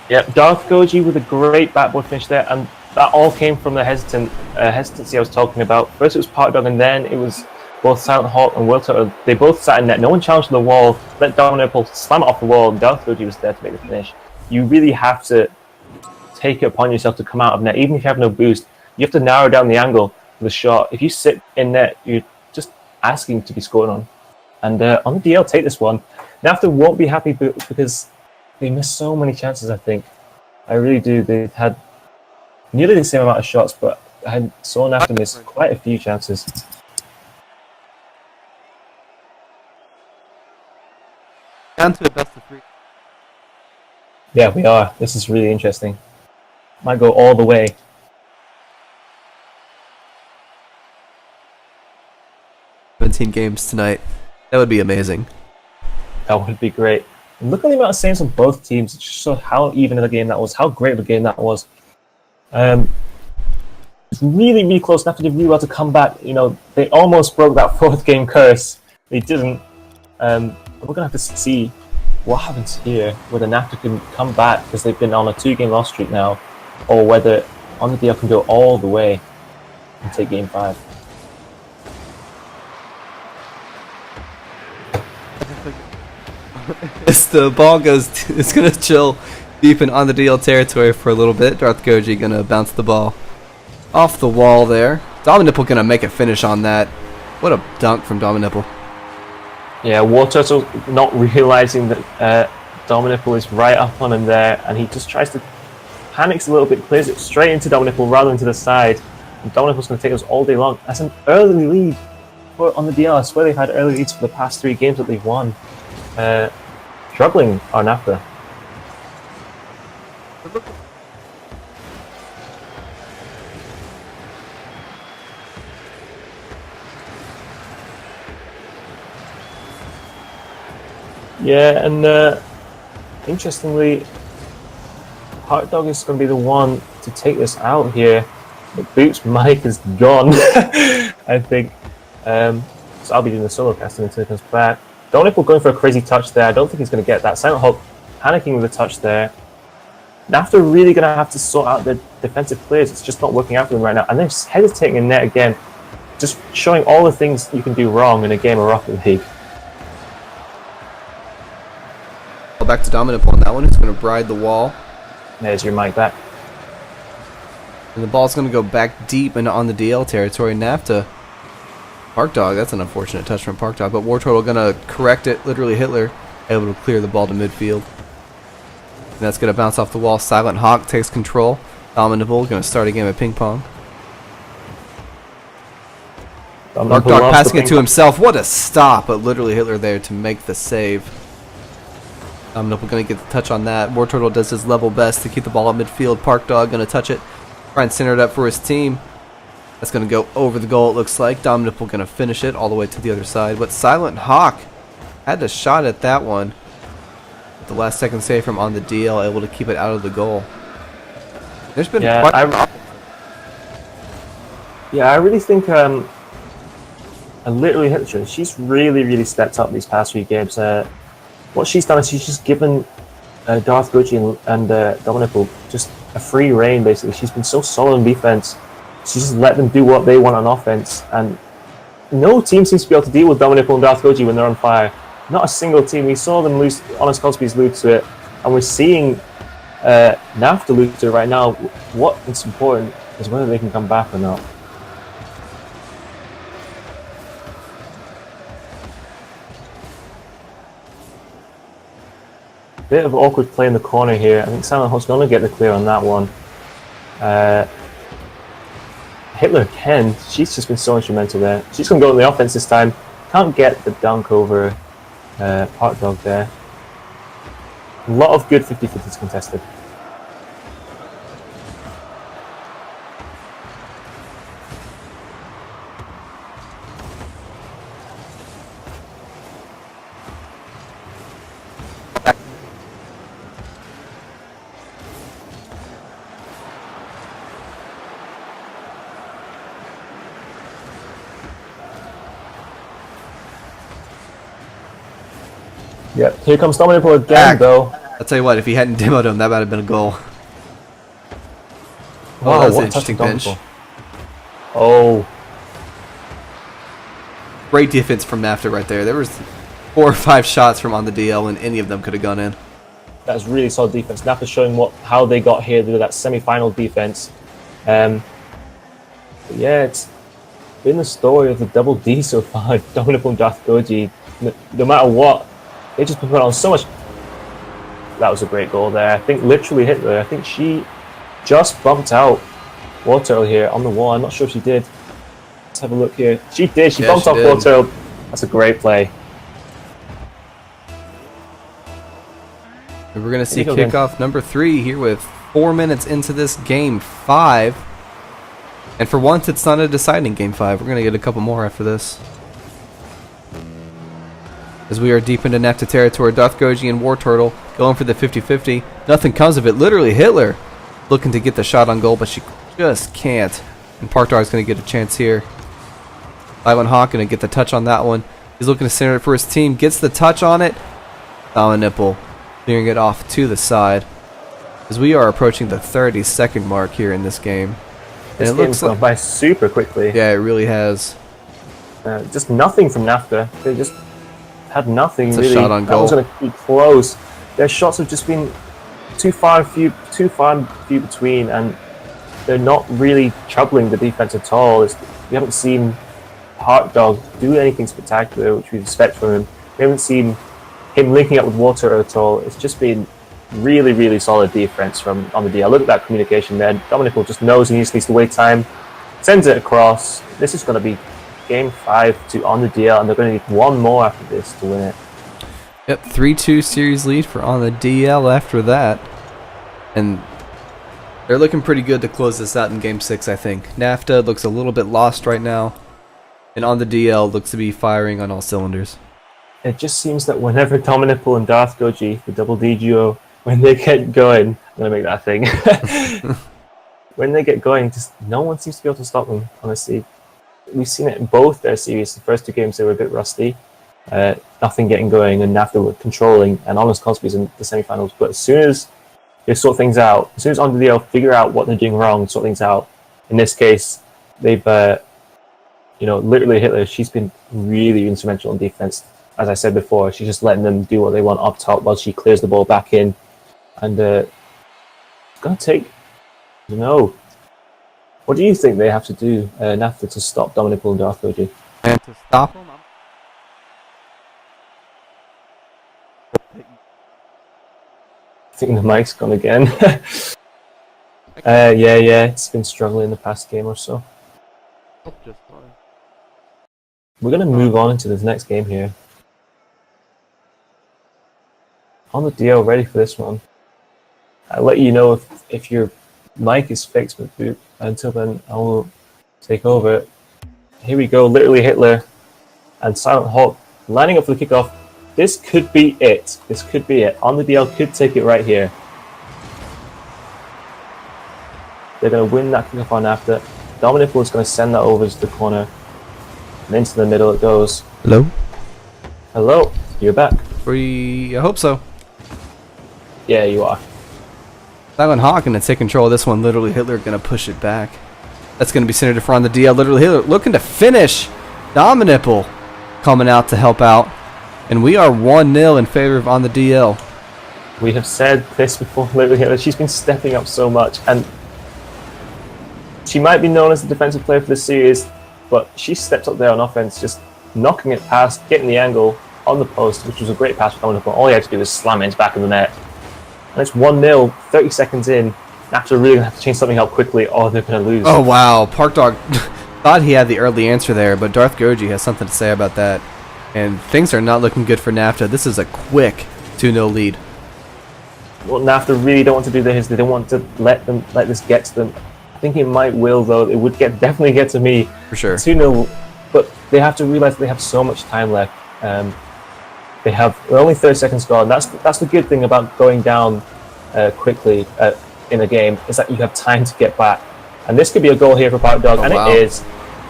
Yep, Darth Goji with a great backboard finish there, and that all came from the hesitancy I was talking about. First it was Park Dog, and then it was both Silent Hawk and World Turtle. They both sat in net. No one challenged the wall. Let Dominipple slam it off the wall, and Darth Goji was there to make the finish. You really have to take it upon yourself to come out of net, even if you have no boost. You have to narrow down the angle of the shot. If you sit in net, you're just asking to be scored on. And on the DL, take this one. NAFTA won't be happy because they missed so many chances, I think. I really do. They had nearly the same amount of shots, but I saw NAFTA miss quite a few chances. Down to a best of 3. Yeah, we are. This is really interesting. Might go all the way. Games tonight. That would be amazing. That would be great. And look at the amount of saves on both teams. It just shows how even of a game that was, how great of a game that was. It's really, really close. NAFTA did really well to come back. They almost broke that 4th game curse. They didn't. We're going to have to see what happens here, whether NAFTA can come back because they've been on a 2-game loss streak now, or whether On the DL can go all the way and take game 5. As the ball goes, it's going to chill deep in On the DL territory for a little bit. Darth Goji going to bounce the ball off the wall there. Dominipple going to make a finish on that. What a dunk from Dominipple. Yeah, War Turtle not realizing that Dominipple is right up on him there, and he just tries to panics a little bit, clears it straight into Dominipple rather than to the side. And Dominipple's going to take us all day long. That's an early lead for On the DL. I swear they've had early leads for the past 3 games that they've won. Struggling on NAFTA. Yeah, and interestingly, Park Dog is going to be the one to take this out here. But Boots' mic is gone, I think. So I'll be doing the solo casting until he comes back. Dominipple going for a crazy touch there. I don't think he's going to get that. Silent Hawk panicking with a touch there. NAFTA really going to have to sort out the defensive players. It's just not working out for them right now. And they're hesitating in net again. Just showing all the things you can do wrong in a game of Rocket League. Back to Dominipple on that one. He's going to bride the wall. There's your mic back. And the ball's going to go back deep into On the DL territory. NAFTA. Park Dog, that's an unfortunate touch from Park Dog, but War Turtle going to correct it. Literally Hitler able to clear the ball to midfield. And that's going to bounce off the wall. Silent Hawk takes control. Dominipple going to start a game of ping pong. Park Dog passing it to himself. What a stop, but literally Hitler there to make the save. Dominipple going to get the touch on that. War Turtle does his level best to keep the ball at midfield. Park Dog going to touch it. Try and center it up for his team. That's going to go over the goal, it looks like. Dominipple going to finish it all the way to the other side. But Silent Hawk had a shot at that one. With the last second save from On the DL, able to keep it out of the goal. There's been I really think I literally hit the truth. She's really, really stepped up these past 3 games. What she's done is she's just given Darth Goji and Dominipple just a free reign, basically. She's been so solid in defense. She's just let them do what they want on offense. And no team seems to be able to deal with Dominipple and Darth Goji when they're on fire. Not a single team. We saw them lose, Honest Cosby's lose to it. And we're seeing NAFTA lose to it right now. What is important is whether they can come back or not. Bit of awkward play in the corner here. I think Silent Hawk's going to get the clear on that one. Hitler again. She's just been so instrumental there. She's going to go on the offense this time. Can't get the dunk over Park Dog there. A lot of good 50-50s contested. Yep, here comes Dominic again, though. I'll tell you what, if he hadn't demoed him, that might have been a goal. Wow, that was what an a touch interesting from pinch. Dominic. Oh, Great defense from NAFTA right there. There was 4 or 5 shots from on the DL, and any of them could have gone in. that's really solid defense. NAFTA showing how they got here to that semi-final defense. But yeah, it's been the story of the double D so far. Dominic and Darth Goji, no matter what, they just put on so much. That was a great goal there. I think literally hit there. I think she just bumped out Waterl here on the wall. I'm not sure if she did. Let's have a look here. She did. She bumped off Waterl. That's a great play. And we're going to see kickoff number 3 here with 4 minutes into this game 5. And for once, it's not a deciding game 5. We're going to get a couple more after this. As we are deep into NAFTA territory, Darth Goji and War Turtle going for the 50-50. Nothing comes of it. Literally Hitler looking to get the shot on goal, but she just can't. And Park Dog's going to get a chance here. Ivan Hawk going to get the touch on that one. He's looking to center it for his team. Gets the touch on it. Nipple clearing it off to the side. As we are approaching the 30-second mark here in this game. And This game's gone by super quickly. Yeah, it really has. Just nothing from NAFTA. They just had nothing really. Shot on goal. That was going to be close. Their shots have just been too far and few between, and they're not really troubling the defense at all. We haven't seen Park Dog do anything spectacular, which we expect from him. We haven't seen him linking up with Water at all. It's just been really, really solid defense from on the DL. Look at that communication there. Dominic just knows he needs to wait time, sends it across. This is going to be game 5 to on the DL, and they're going to need one more after this to win it. Yep, 3-2 series lead for on the DL after that. And they're looking pretty good to close this out in game 6, I think. NAFTA looks a little bit lost right now, and on the DL looks to be firing on all cylinders. It just seems that whenever Dominic and Darth Goji, the double D duo, when they get going, I'm going to make that a thing. When they get going, just no one seems to be able to stop them, honestly. We've seen it in both their series. The first 2 games, they were a bit rusty. Nothing getting going, and NAFTA were controlling, and Honest Cosby's in the semi-finals. But as soon as they sort things out, as soon as on the DL figure out what they're doing wrong, sort things out, in this case, they've, literally Hitler, she's been really instrumental in defense. As I said before, she's just letting them do what they want up top while she clears the ball back in. And it's going to take, I don't know. What do you think they have to do, NAFTA, to stop Dominic and Darth Goji? And to stop him, I think the mic's gone again. Yeah, it's been struggling the past game or so. We're going to move on into this next game here. On the DL, ready for this one. I'll let you know if your mic is fixed, but until then, I will take over. Here we go, literally Hitler and Silent Hawk lining up for the kickoff. This could be it. This could be it. On the DL could take it right here. They're going to win that kickoff on after. Dominic is going to send that over to the corner. And into the middle it goes. Hello? Hello, you're back. I hope so. Yeah, you are. Silent Hawk going to take control of this one. Literally Hitler going to push it back. That's going to be centered for on the DL. Literally Hitler looking to finish. Dominipple coming out to help out. And we are 1-0 in favor of on the DL. We have said this before, literally Hitler. She's been stepping up so much. And she might be known as the defensive player for this series, but she stepped up there on offense, just knocking it past, getting the angle on the post, which was a great pass for Dominic. All he had to do was slam it into back of the net. And it's 1-0, 30 seconds in. NAFTA really going to have to change something up quickly or they're going to lose. Oh, wow. Park Dog thought he had the early answer there, but Darth Goji has something to say about that. And things are not looking good for NAFTA. This is a quick 2-0 lead. Well, NAFTA really don't want to do this. They don't want to let this get to them. I think it might will, though. It would definitely get to me. For sure. 2-0, but they have to realize they have so much time left. They're only 30 seconds gone. That's the good thing about going down quickly in a game, is that you have time to get back. And this could be a goal here for Park Dog, and wow. It is.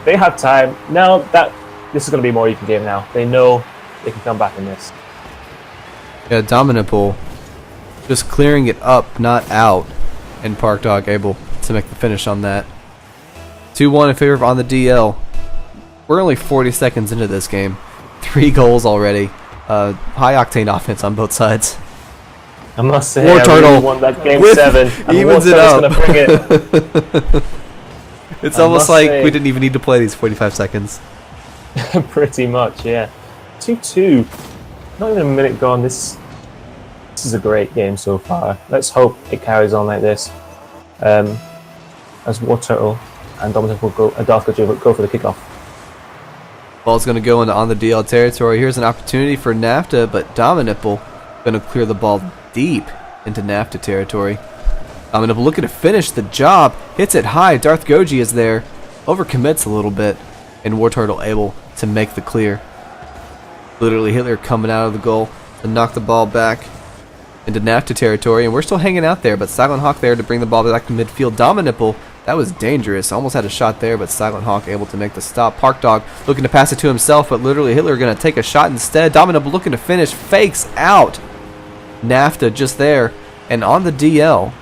They have time. Now that this is going to be a more even game now. They know they can come back in this. Yeah, Dominant Bull just clearing it up, not out, and Park Dog able to make the finish on that. 2-1 in favor of On the DL. We're only 40 seconds into this game. 3 goals already. High octane offense on both sides. I must say, War Turtle really won that game 7. Evens it up. Gonna bring it. It's almost like we didn't even need to play these 45 seconds. Pretty much, yeah. 2-2. Not even a minute gone. This is a great game so far. Let's hope it carries on like this. As War Turtle and Dominic will go, Darth Goji will go for the kickoff. Ball's going to go into On the DL territory. Here's an opportunity for NAFTA, but Dominipple going to clear the ball deep into NAFTA territory. Dominipple looking to finish the job. Hits it high. Darth Goji is there. Overcommits a little bit. And War Turtle able to make the clear. Literally Hitler coming out of the goal to knock the ball back into NAFTA territory. And we're still hanging out there, but Silent Hawk there to bring the ball back to midfield. Dominipple, that was dangerous. Almost had a shot there, but Silent Hawk able to make the stop. Park Dog looking to pass it to himself, but literally Hitler going to take a shot instead. Dominipple looking to finish, fakes out. NAFTA just there, and On the DL,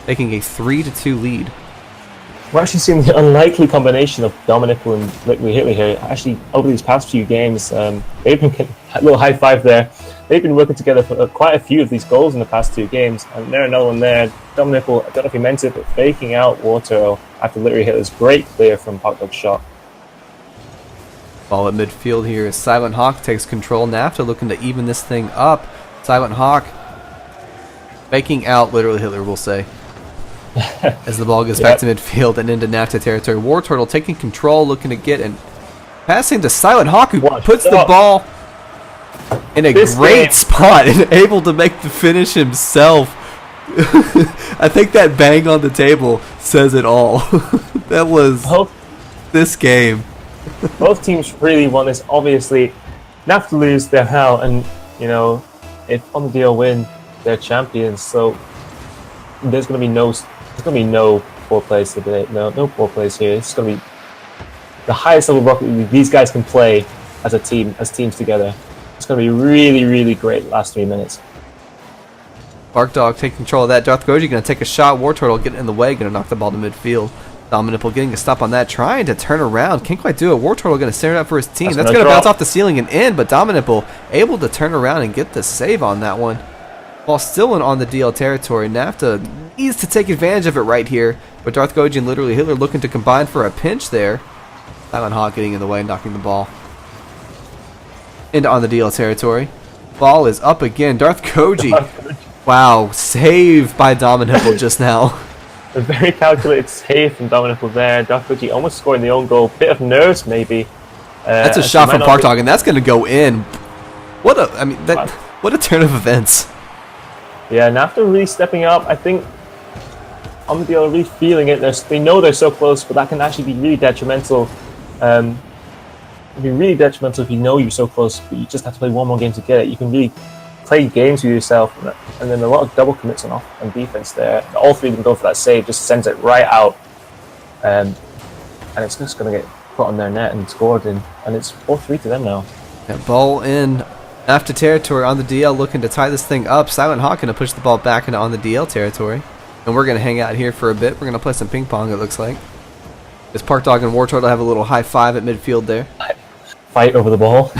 taking a 3-2 lead. We're actually seeing the unlikely combination of Dominipple and Liquid Hitler here. Actually, over these past few games, they've been a little high five there. They've been working together for quite a few of these goals in the past 2 games, and there's another one there. Dominipple, I don't know if he meant it, but faking out War Turtle after literally Hitler's great clear from Park Dog's shot. Ball at midfield here as Silent Hawk takes control. NAFTA looking to even this thing up. Silent Hawk faking out literally Hitler, we'll say. As the ball goes back to midfield and into NAFTA territory. War Turtle taking control, looking to get and passing to Silent Hawk, who puts the ball in a great spot and able to make the finish himself. I think that bang on the table says it all. That was this game. Both teams really want this. Obviously, NAFTA lose, they're hell, and you know, if On the DL win, they're champions. So there's going to be no poor plays today. No poor plays here. It's going to be the highest level Rocket League these guys can play as a team, as teams together. It's going to be really, really great last 3 minutes. Park Dog taking control of that. Darth Goji going to take a shot. War Turtle getting in the way, going to knock the ball to midfield. Dominipple getting a stop on that, trying to turn around. Can't quite do it. War Turtle going to stand it up for his team. That's going to bounce off the ceiling and in, but Dominipple able to turn around and get the save on that one. While still On the DL territory, NAFTA needs to take advantage of it right here, but Darth Goji and literally Hitler looking to combine for a pinch there. Silent Hawk getting in the way, knocking the ball into On the DL territory. Ball is up again. Darth Goji. Wow, save by Dominipple just now. A very calculated save from Dominipple there. Darth Goji almost scoring the own goal. Bit of nerves maybe. That's a shot from Park Dog, and that's going to go in. What a turn of events. Yeah, NAFTA really stepping up. I think On the DL are really feeling it. They know they're so close, but that can actually be really detrimental. It'd be really detrimental if you know you're so close, but you just have to play one more game to get it. You can really play games with yourself, and then a lot of double commits on defense there. All 3 of them go for that save, just sends it right out, and it's just going to get put on their net and scored in, and it's 4-3 to them now. Yeah, ball in after territory. On the DL looking to tie this thing up. Silent Hawk going to push the ball back into On the DL territory, and we're going to hang out here for a bit. We're going to play some ping pong, it looks like. As Park Dog and War Turtle have a little high five at midfield there. Fight over the ball.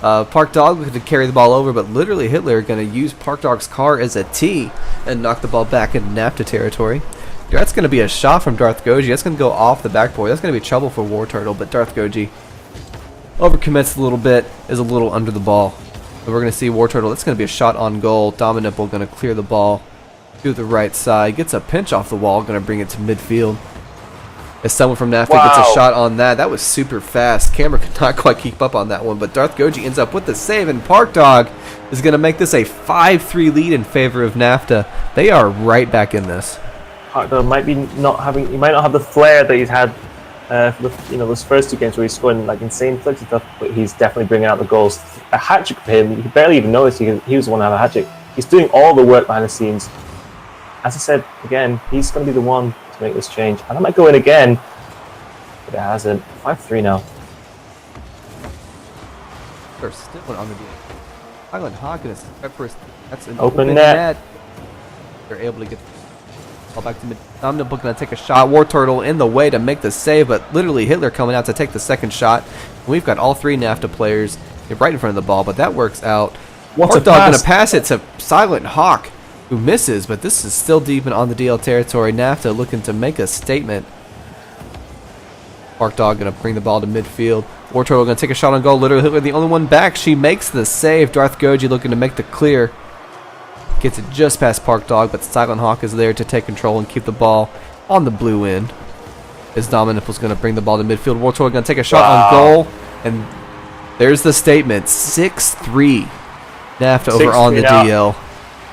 Park Dog looking to carry the ball over, but literally Hitler going to use Park Dog's car as a tee and knock the ball back into NAFTA territory. That's going to be a shot from Darth Goji. That's going to go off the backboard. That's going to be trouble for War Turtle, but Darth Goji overcommits a little bit, is a little under the ball. But we're going to see War Turtle. That's going to be a shot on goal. Dominipple going to clear the ball to the right side. Gets a pinch off the wall, going to bring it to midfield. As someone from NAFTA gets a shot on that. That was super fast. Camera could not quite keep up on that one, but Darth Goji ends up with the save, and Park Dog is going to make this a 5-3 lead in favor of NAFTA. They are right back in this. Park Dog might not have the flair that he's had for those first 2 games where he's scoring like insane flicks and stuff, but he's definitely bringing out the goals. A hat trick for him. You barely even noticed he was the one to have a hat trick. He's doing all the work behind the scenes. As I said again, he's going to be the one to make this change, and I might go in again, but it hasn't. 5-3 now. They're still on the deal. Silent Hawk is that's an open net. They're able to get all back to mid. Dominable going to take a shot. War Turtle in the way to make the save, but literally Hitler coming out to take the second shot. We've got all 3 NAFTA players right in front of the ball, but that works out. Park Dog going to pass it to Silent Hawk, who misses, but this is still deep in on the DL territory. NAFTA looking to make a statement. Park Dog going to bring the ball to midfield. War Turtle going to take a shot on goal. Literally Hitler the only one back. She makes the save. Darth Goji looking to make the clear. Gets it just past Park Dog, but Silent Hawk is there to take control and keep the ball on the blue end. As Dominiple's going to bring the ball to midfield. War Turtle going to take a shot on goal. And there's the statement. 6-3. NAFTA over on the DL.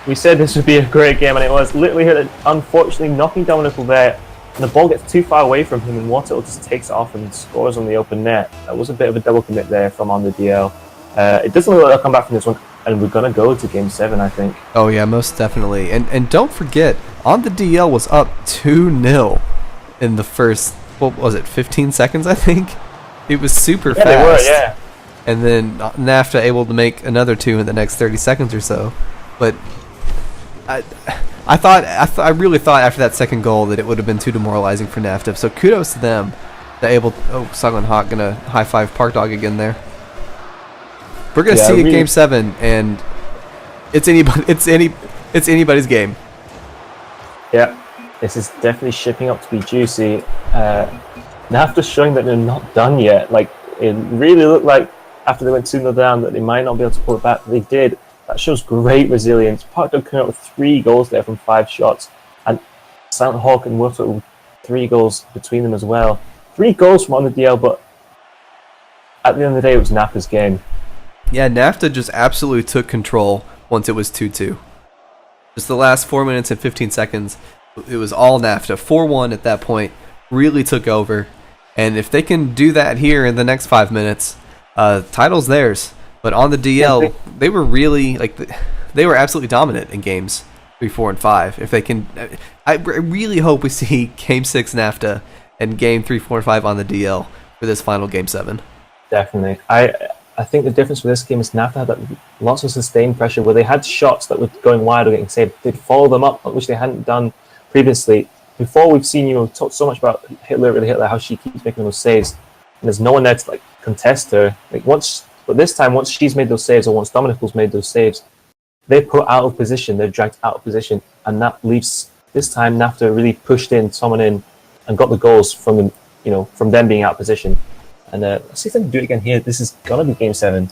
We said this would be a great game, and it was. Literally hit it, unfortunately knocking Dominiple there, and the ball gets too far away from him, and Waterl just takes it off and scores on the open net. That was a bit of a double commit there from on the DL. It doesn't look like they'll come back from this one, and we're going to go to Game 7, I think. Oh yeah, most definitely. And don't forget, on the DL was up 2-0 in the first, what was it, 15 seconds, I think? It was super fast. They were, yeah. And then NAFTA able to make another 2 in the next 30 seconds or so. But I really thought after that second goal that it would have been too demoralizing for NAFTA. So kudos to them. They're able. Silent Hawk gonna high five Park Dog again there. We're gonna see Game 7, and it's anybody's game. Yeah, this is definitely shaping up to be juicy. NAFTA showing that they're not done yet. Like it really looked like after they went 2-0 down that they might not be able to pull it back. They did. That shows great resilience. Park Dog came out with 3 goals there from 5 shots, and Silent Hawk and Water with 3 goals between them as well. 3 goals from on the DL, but at the end of the day, it was NAFTA's game. Yeah, NAFTA just absolutely took control once it was 2-2. Just the last 4 minutes and 15 seconds, it was all NAFTA. 4-1 at that point, really took over. And if they can do that here in the next 5 minutes, title's theirs. But on the DL, they were really they were absolutely dominant in games 3, 4, and 5. If they can, I really hope we see Game 6 NAFTA and Game 3, 4, and 5 on the DL for this final Game 7. Definitely, I think the difference with this game is NAFTA had that lots of sustained pressure where they had shots that were going wide or getting saved. They'd follow them up, which they hadn't done previously. Before we've seen talk so much about Hitler, how she keeps making those saves, and there's no one there to contest her. But this time, once she's made those saves, or once Dominic's made those saves, they're put out of position, they're dragged out of position, and that leaves, this time, NAFTA really pushed someone in, and got the goals from them, from them being out of position. And let's see if they can do it again here. This is going to be Game 7.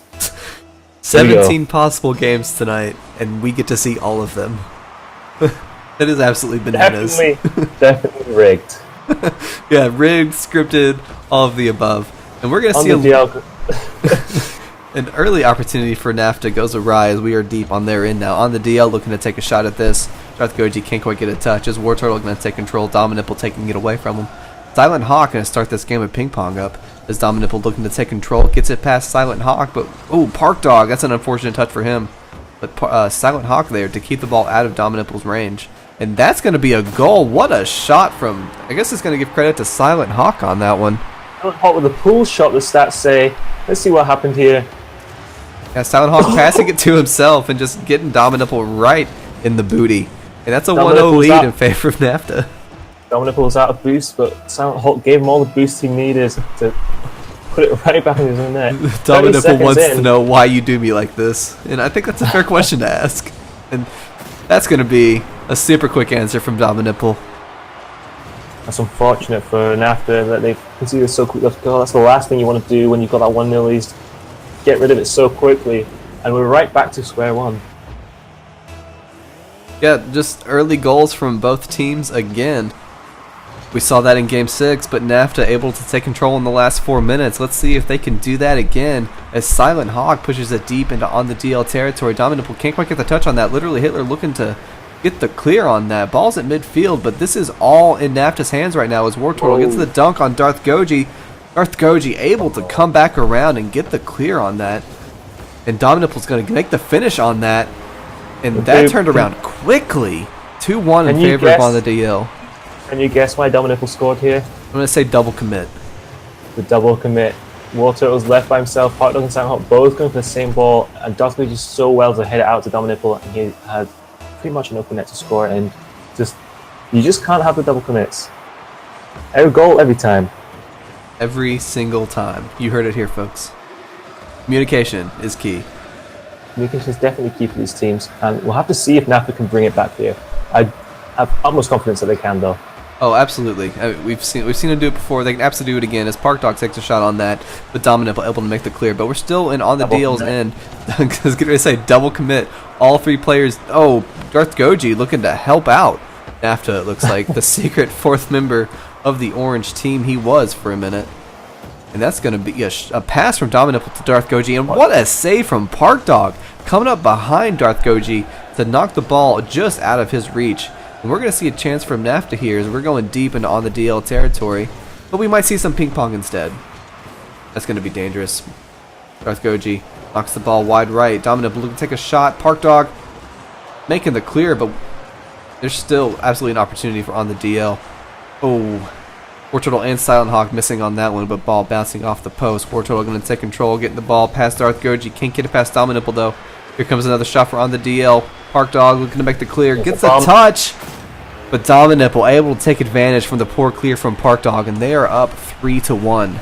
17 possible games tonight, and we get to see all of them. That is absolutely bananas. Definitely rigged. Yeah, rigged, scripted, all of the above. And we're going to see an early opportunity for NAFTA goes awry as we are deep on their end now. On the DL, looking to take a shot at this. Darth Goji can't quite get a touch. As War Turtle going to take control. Dominipple taking it away from him. Silent Hawk going to start this game with ping pong up. As Dominipple looking to take control. Gets it past Silent Hawk. But, Park Dog. That's an unfortunate touch for him. But Silent Hawk there to keep the ball out of Dominipple's range. And that's going to be a goal. What a shot from... I guess it's going to give credit to Silent Hawk on that one. Silent Hawk with a pull shot, the stats say. Let's see what happened here. Yeah, Silent Hawk passing it to himself and just getting Dominipple right in the booty. And that's a 1-0 lead in favor of NAFTA. Dominipple was out of boost, but Silent Hawk gave him all the boost he needed to put it right back in his own net. Dominipple wants to know why you do me like this. And I think that's a fair question to ask. And that's going to be a super quick answer from Dominipple. That's unfortunate for NAFTA that they conceded so quickly. That's the last thing you want to do when you've got that 1-0 lead. Get rid of it so quickly, and we're right back to square one. Yeah, just early goals from both teams again. We saw that in Game 6, but NAFTA able to take control in the last 4 minutes. Let's see if they can do that again as Silent Hawk pushes it deep into on the DL territory. Dominable can't quite get the touch on that. Literally Hitler looking to get the clear on that. Ball's at midfield, but this is all in NAFTA's hands right now as War Turtle gets the dunk on Darth Goji. Darth Goji able to come back around and get the clear on that. And Dominable's going to make the finish on that. And that turned around quickly. 2-1 in favor of on the DL. Can you guess why Dominic scored here? I'm going to say double commit. The double commit. War Turtle's left by himself. Park Dog and Silent Hawk both going for the same ball. And Darth Vader just so well to head it out to Dominic. And he had pretty much an open net to score. And you just can't have the double commits. Every goal, every time. Every single time. You heard it here, folks. Communication is key. Communication is definitely key for these teams. And we'll have to see if NAFTA can bring it back here. I have utmost confidence that they can, though. Oh, absolutely. I mean, we've seen them do it before. They can absolutely do it again as Park Dog takes a shot on that, but Dominant able to make the clear. But we're still in on the deal's end. I was going to say double commit. All three players. Oh, Darth Goji looking to help out NAFTA, it looks like. The secret fourth member of the orange team he was for a minute. And that's going to be a pass from Dominant to Darth Goji. And what a save from Park Dog. Coming up behind Darth Goji to knock the ball just out of his reach. And we're going to see a chance from NAFTA here as we're going deep into on the DL territory. But we might see some ping pong instead. That's going to be dangerous. Darth Goji knocks the ball wide right. Dominant Blue can take a shot. Park Dog making the clear, but there's still absolutely an opportunity for on the DL. Oh, War Turtle and Silent Hawk missing on that one, but ball bouncing off the post. War Turtle going to take control, getting the ball past Darth Goji. Can't get it past Dominant though. Here comes another shot for on the DL. Park Dog looking to make the clear. Gets the touch. But Dominant able to take advantage from the poor clear from Park Dog, and they are up 3-1.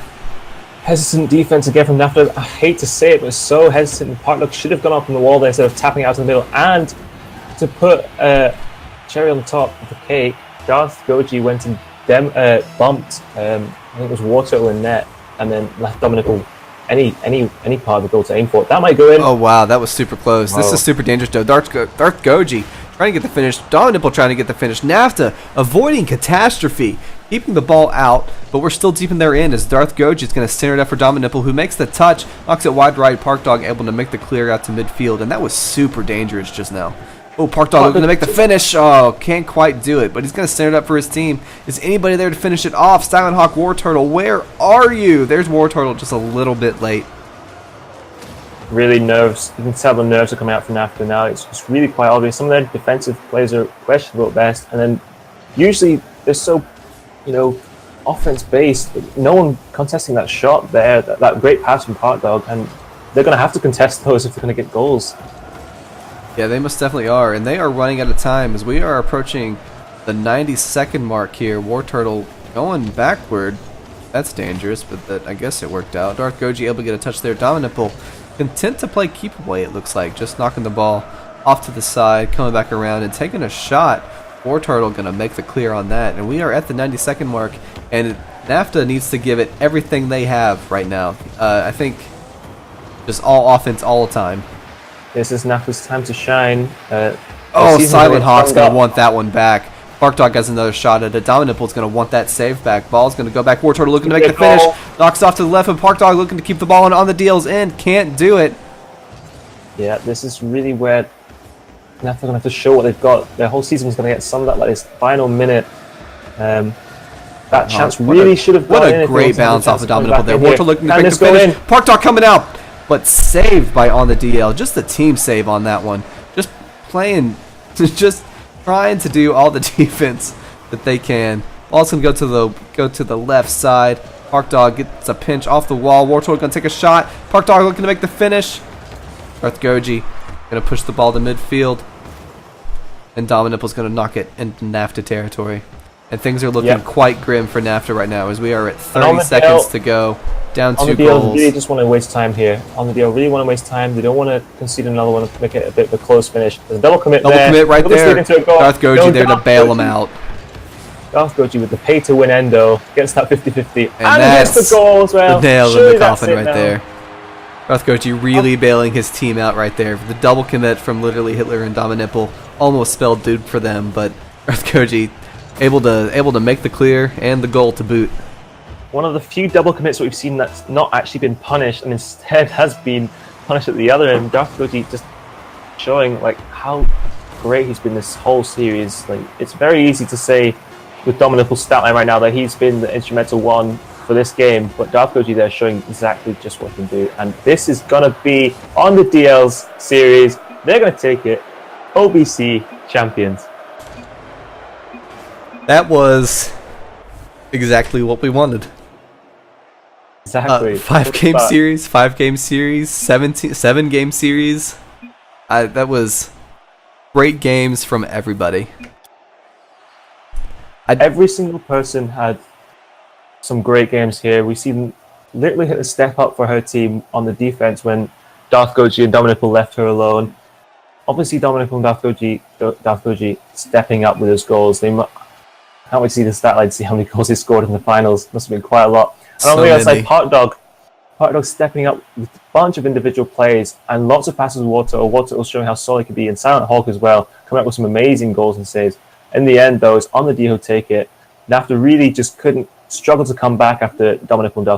Hesitant defense again from NAFTA. I hate to say it, but it's so hesitant. Park Dog should have gone up on the wall there instead of tapping out to the middle. And to put cherry on the top of the cake, Darth Goji went and bumped, I think it was War Turtle in net, and then left Dominant any part of the goal to aim for. That might go in. Oh wow, that was super close. This is super dangerous though. Darth Goji trying to get the finish. Dominant trying to get the finish. NAFTA avoiding catastrophe, keeping the ball out, but we're still deep in their end as Darth Goji is going to center it up for Dominant, who makes the touch, knocks it wide right. Park Dog able to make the clear out to midfield, and that was super dangerous just now. Oh, Park Dog looking to make the finish. Oh, can't quite do it, but he's going to stand it up for his team. Is anybody there to finish it off? Silent Hawk, War Turtle, where are you? There's War Turtle just a little bit late. Really nerves. You can tell the nerves are coming out from NAFTA now. It's really quite obvious. Some of their defensive plays are questionable at best, and then usually they're so, offense-based. No one contesting that shot there, that great pass from Park Dog, and they're going to have to contest those if they're going to get goals. Yeah, they most definitely are, and they are running out of time as we are approaching the 90-second mark here. War Turtle going backward. That's dangerous, but I guess it worked out. Darth Goji able to get a touch there. Dominant content to play keep away, it looks like. Just knocking the ball off to the side, coming back around and taking a shot. War Turtle going to make the clear on that, and we are at the 90-second mark, and NAFTA needs to give it everything they have right now. I think just all offense all the time. This is NAFTA's time to shine. Silent Hawk's going to want that one back. Park Dog has another shot at it. Dominant going to want that save back. Ball's going to go back. War Turtle looking to make the finish. Knocks off to the left, and Park Dog looking to keep the ball on the deal's end. Can't do it. Yeah, this is really where NAFTA going to have to show what they've got. Their whole season is going to get summed up like this final minute. That chance really should have gone in. What a great bounce off of Dominant there. War Turtle looking to make the finish. Park Dog coming out, but saved by on the DL. Just the team save on that one. Just playing, just trying to do all the defense that they can. Ball's gonna go to the left side. Park Dog gets a pinch off the wall. War Turtle gonna take a shot. Park Dog looking to make the finish. Darth Goji gonna push the ball to midfield, and Dominant gonna knock it into NAFTA territory. And things are looking quite grim for NAFTA right now as we are at 30 seconds to go. Down 2 goals. On the really just want to waste time here. On the deal, really want to waste time. They don't want to concede another one and make it a bit of a close finish. There's a double commit there. Double commit right there. Darth Goji there to bail him out. Darth Goji with the pay-to-win endo gets that 50-50. And gets the goal as well. The nail in the coffin right there. Darth Goji really bailing his team out right there. The double commit from literally Hitler and Dominant almost spelled doom for them, but Darth Goji able to make the clear and the goal to boot. One of the few double commits that we've seen that's not actually been punished and instead has been punished at the other end. Darth Goji just showing like how great he's been this whole series. Like, it's very easy to say with Dominiple's stat line right now that he's been the instrumental one for this game, but Darth Goji there showing exactly just what he can do. And this is gonna be on the DL's series. They're gonna take it. OBC champions. That was exactly what we wanted. Exactly. 5-game series, 5-game series, 7-game series. That was great games from everybody. Every single person had some great games here. We seen literally hit a step up for her team on the defense when Darth Goji and Dominiple left her alone. Obviously, Dominiple and Darth Goji stepping up with his goals. Can't wait to see the stat line to see how many goals they scored in the finals. Must have been quite a lot. And on the other side, Park Dog stepping up with a bunch of individual plays and lots of passes with Water. Water showing how solid he could be, and Silent Hulk as well, coming up with some amazing goals and saves. In the end, though, it's on the D who take it. NAFTA really just struggled to come back after Dominic and Darth